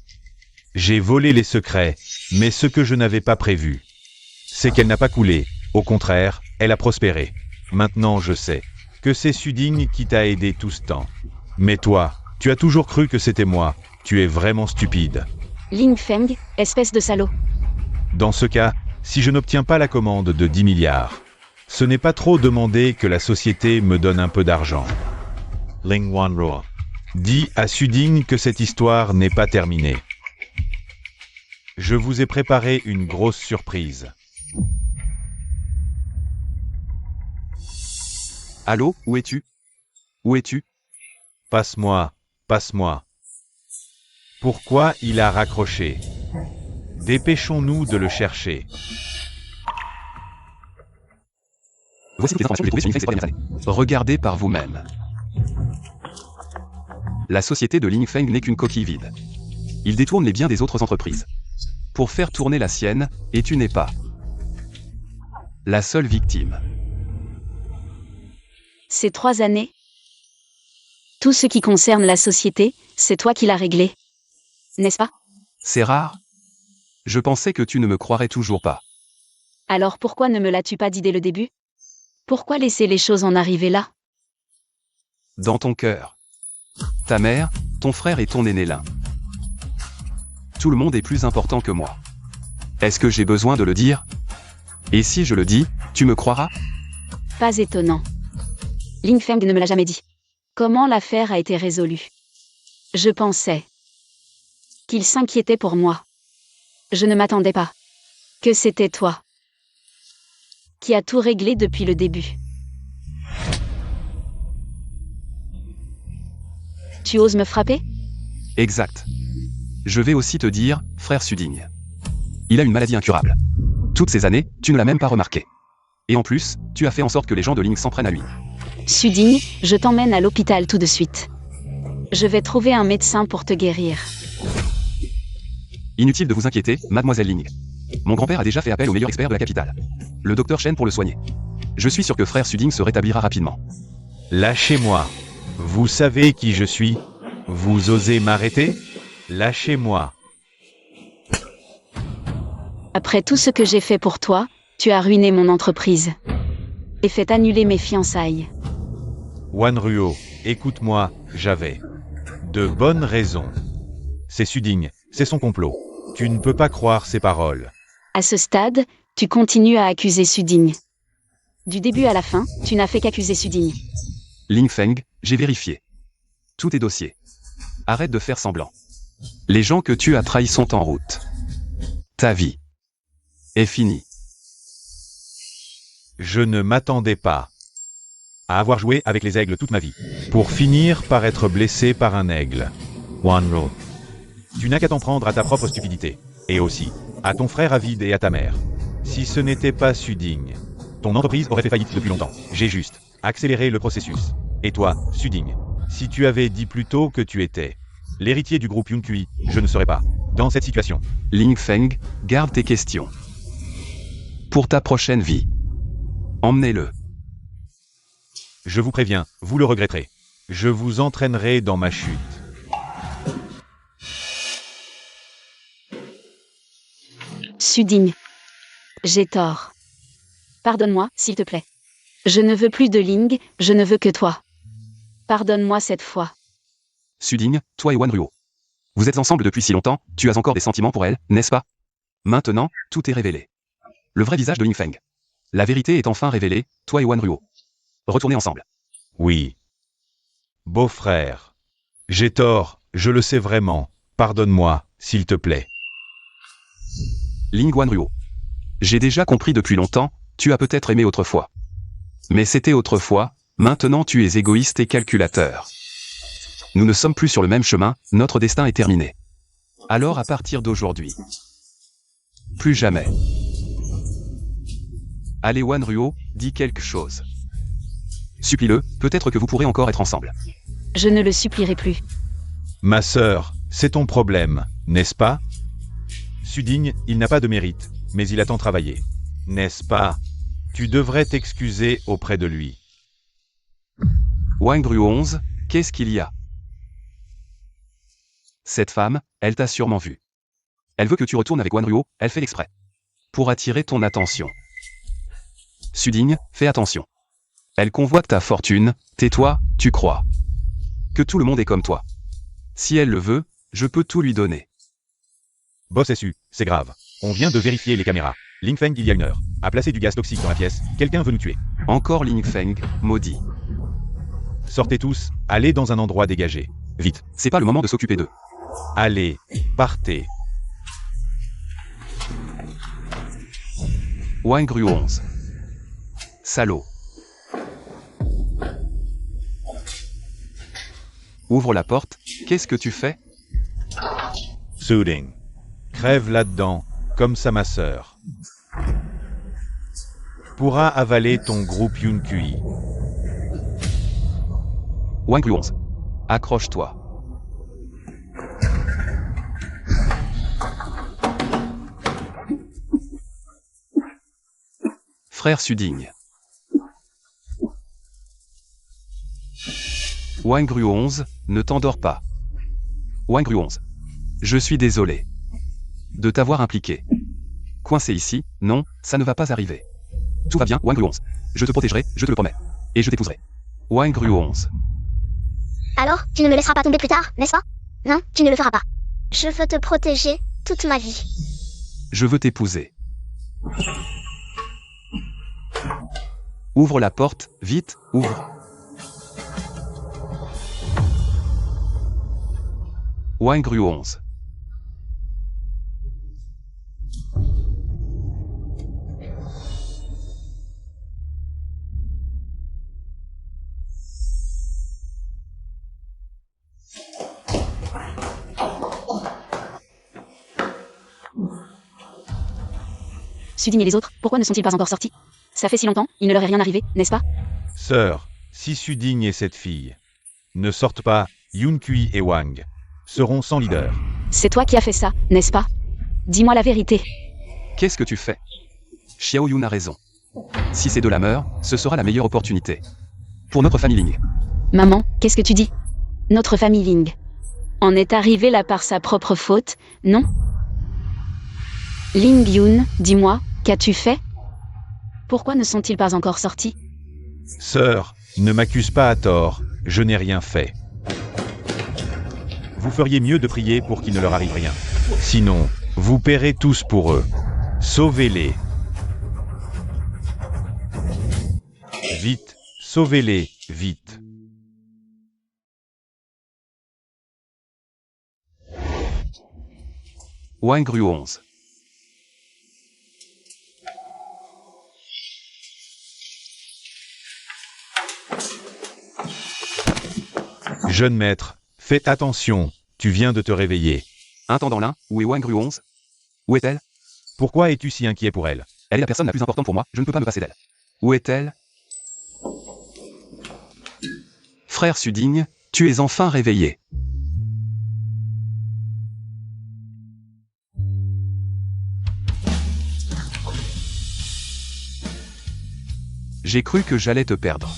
J'ai volé les secrets, mais ce que je n'avais pas prévu, c'est qu'elle n'a pas coulé. Au contraire, elle a prospéré. Maintenant, je sais que c'est Suding qui t'a aidé tout ce temps. Mais toi, tu as toujours cru que c'était moi. Tu es vraiment stupide. Ling Feng, espèce de salaud. Dans ce cas, si je n'obtiens pas la commande de 10 milliards, ce n'est pas trop demander que la société me donne un peu d'argent. Ling Wanruo. Dis à Suding que cette histoire n'est pas terminée. Je vous ai préparé une grosse surprise. Allô, où es-tu? Où es-tu? Passe-moi, passe-moi. Pourquoi il a raccroché? Dépêchons-nous de le chercher. Voici toutes les informations que j'ai trouvées sur Ling Feng ces 3 dernières années. Regardez par vous-même. La société de Ling Feng n'est qu'une coquille vide. Il détourne les biens des autres entreprises pour faire tourner la sienne, et tu n'es pas la seule victime. Ces 3 années? Tout ce qui concerne la société, c'est toi qui l'as réglé. N'est-ce pas? C'est rare. Je pensais que tu ne me croirais toujours pas. Alors pourquoi ne me l'as-tu pas dit dès le début? Pourquoi laisser les choses en arriver là? Dans ton cœur. Ta mère, ton frère et ton aîné l'un. Tout le monde est plus important que moi. Est-ce que j'ai besoin de le dire? Et si je le dis, tu me croiras? Pas étonnant. Ling Feng ne me l'a jamais dit. Comment l'affaire a été résolue? Je pensais qu'il s'inquiétait pour moi. Je ne m'attendais pas que c'était toi qui a tout réglé depuis le début. Tu oses me frapper? Exact. Je vais aussi te dire, frère Suding. Il a une maladie incurable. Toutes ces années, tu ne l'as même pas remarqué. Et en plus, tu as fait en sorte que les gens de Ling s'en prennent à lui. Suding, je t'emmène à l'hôpital tout de suite. Je vais trouver un médecin pour te guérir. Inutile de vous inquiéter, mademoiselle Ling. Mon grand-père a déjà fait appel au meilleur expert de la capitale, le docteur Shen, pour le soigner. Je suis sûr que frère Suding se rétablira rapidement. Lâchez-moi. Vous savez qui je suis? Vous osez m'arrêter? Lâchez-moi. Après tout ce que j'ai fait pour toi, tu as ruiné mon entreprise et fait annuler mes fiançailles. Wanruo, Écoute-moi, j'avais de bonnes raisons. C'est Suding, c'est son complot. Tu ne peux pas croire ses paroles. À ce stade, tu continues à accuser Suding. Du début à la fin, tu n'as fait qu'accuser Suding. Ling Feng, j'ai vérifié. Tout est dossier. Arrête de faire semblant. Les gens que tu as trahis sont en route. Ta vie est finie. Je ne m'attendais pas à avoir joué avec les aigles toute ma vie, pour finir par être blessé par un aigle. Wanru. Tu n'as qu'à t'en prendre à ta propre stupidité, et aussi à ton frère avide et à ta mère. Si ce n'était pas Suding, ton entreprise aurait fait faillite depuis longtemps. J'ai juste accéléré le processus. Et toi, Suding, si tu avais dit plus tôt que tu étais l'héritier du groupe Yunkui, je ne serais pas dans cette situation. Ling Feng, garde tes questions. Pour ta prochaine vie. Emmenez-le. Je vous préviens, vous le regretterez. Je vous entraînerai dans ma chute. Suding. J'ai tort. Pardonne-moi, s'il te plaît. Je ne veux plus de Ling, je ne veux que toi. Pardonne-moi cette fois. Suding, toi et Wanruo. Vous êtes ensemble depuis si longtemps, tu as encore des sentiments pour elle, n'est-ce pas? Maintenant, tout est révélé. Le vrai visage de Ling Feng. La vérité est enfin révélée, toi et Wanruo. Retournez ensemble. Oui. Beau-frère. J'ai tort, je le sais vraiment. Pardonne-moi, s'il te plaît. Ling Wanruo. J'ai déjà compris depuis longtemps, tu as peut-être aimé autrefois. Mais c'était autrefois, maintenant tu es égoïste et calculateur. Nous ne sommes plus sur le même chemin, notre destin est terminé. Alors à partir d'aujourd'hui. Plus jamais. Allez Wanruo, dis quelque chose. Supplie-le, peut-être que vous pourrez encore être ensemble. Je ne le supplierai plus. Ma sœur, c'est ton problème, n'est-ce pas? Suding, il n'a pas de mérite, mais il a tant travaillé. N'est-ce pas? Tu devrais t'excuser auprès de lui. Wanruo 11, qu'est-ce qu'il y a? Cette femme, elle t'a sûrement vu. Elle veut que tu retournes avec Wanruo, elle fait l'exprès. Pour attirer ton attention. Suding, fais attention. Elle convoite ta fortune, tais-toi, tu crois que tout le monde est comme toi. Si elle le veut, je peux tout lui donner. Boss SU, c'est grave. On vient de vérifier les caméras. Ling Feng, il y a 1 heure, a placé du gaz toxique dans la pièce. Quelqu'un veut nous tuer. Encore Ling Feng, maudit. Sortez tous, allez dans un endroit dégagé. Vite. C'est pas le moment de s'occuper d'eux. Allez, partez. Wanruo 11. Salaud. Ouvre la porte, qu'est-ce que tu fais? Suding. Crève là-dedans, comme ça ma sœur. Pourra avaler ton groupe Yunkui. Wanruo 11. Accroche-toi. Frère Suding. Wanruo 11, ne t'endors pas. Wanruo 11. Je suis désolé de t'avoir impliqué. Coincé ici, non, ça ne va pas arriver. Tout va bien, Wanruo 11. Je te protégerai, je te le promets. Et je t'épouserai. Wanruo 11. Alors, tu ne me laisseras pas tomber plus tard, n'est-ce pas? Non, tu ne le feras pas. Je veux te protéger toute ma vie. Je veux t'épouser. Ouvre la porte, vite, ouvre. Wanruo 11. Suding et les autres, pourquoi ne sont-ils pas encore sortis? Ça fait si longtemps, il ne leur est rien arrivé, n'est-ce pas? Sœur, si Suding et cette fille ne sortent pas, Yunkui et Wang seront sans leader. C'est toi qui as fait ça, n'est-ce pas? Dis-moi la vérité. Qu'est-ce que tu fais? Xiao Yun a raison. Si ces deux-là meurent, ce sera la meilleure opportunité. Pour notre famille Ling. Maman, qu'est-ce que tu dis? Notre famille Ling en est arrivée là par sa propre faute, non? Ling Yun, dis-moi, qu'as-tu fait? Pourquoi ne sont-ils pas encore sortis? Sœur, Ne m'accuse pas à tort, je n'ai rien fait. Vous feriez mieux de prier pour qu'il ne leur arrive rien. Sinon, vous paierez tous pour eux. Sauvez-les. Vite, sauvez-les, vite. Waingru 11. Jeune maître, faites attention, tu viens de te réveiller. Intendant l'un, où est Waingru 11? Où est-elle? Pourquoi es-tu si inquiet pour elle? Elle est la personne la plus importante pour moi, je ne peux pas me passer d'elle. Où est-elle? Frère Sudigne, tu es enfin réveillé. J'ai cru que j'allais te perdre.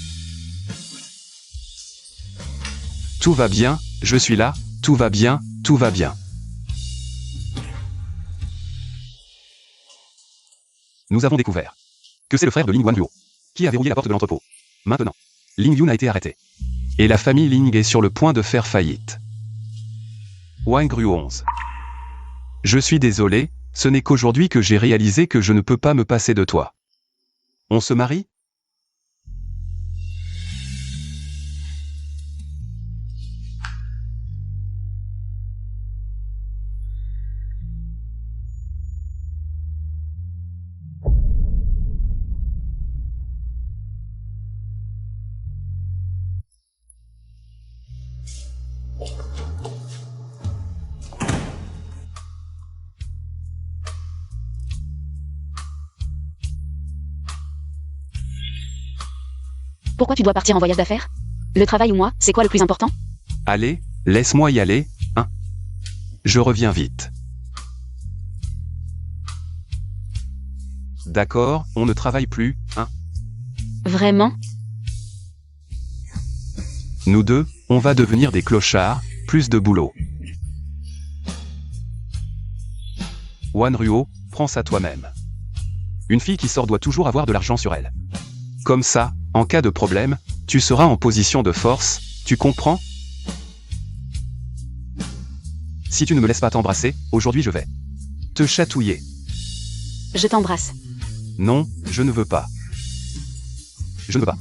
Tout va bien, je suis là, tout va bien, tout va bien. Nous avons découvert que c'est le frère de Ling Wanguo qui a verrouillé la porte de l'entrepôt. Maintenant, Ling Yun a été arrêté. Et la famille Ling est sur le point de faire faillite. Waingru 11. Je suis désolé, ce n'est qu'aujourd'hui que j'ai réalisé que je ne peux pas me passer de toi. On se marie? Pourquoi tu dois partir en voyage d'affaires? Le travail ou moi, c'est quoi le plus important? Allez, laisse-moi y aller, hein? Je reviens vite. D'accord, on ne travaille plus, hein? Vraiment? Nous deux, on va devenir des clochards, plus de boulot. Wanruo, prends ça toi-même. Une fille qui sort doit toujours avoir de l'argent sur elle. Comme ça, en cas de problème, tu seras en position de force, tu comprends? Si tu ne me laisses pas t'embrasser, aujourd'hui je vais te chatouiller. Je t'embrasse. Non, je ne veux pas. Je ne veux pas.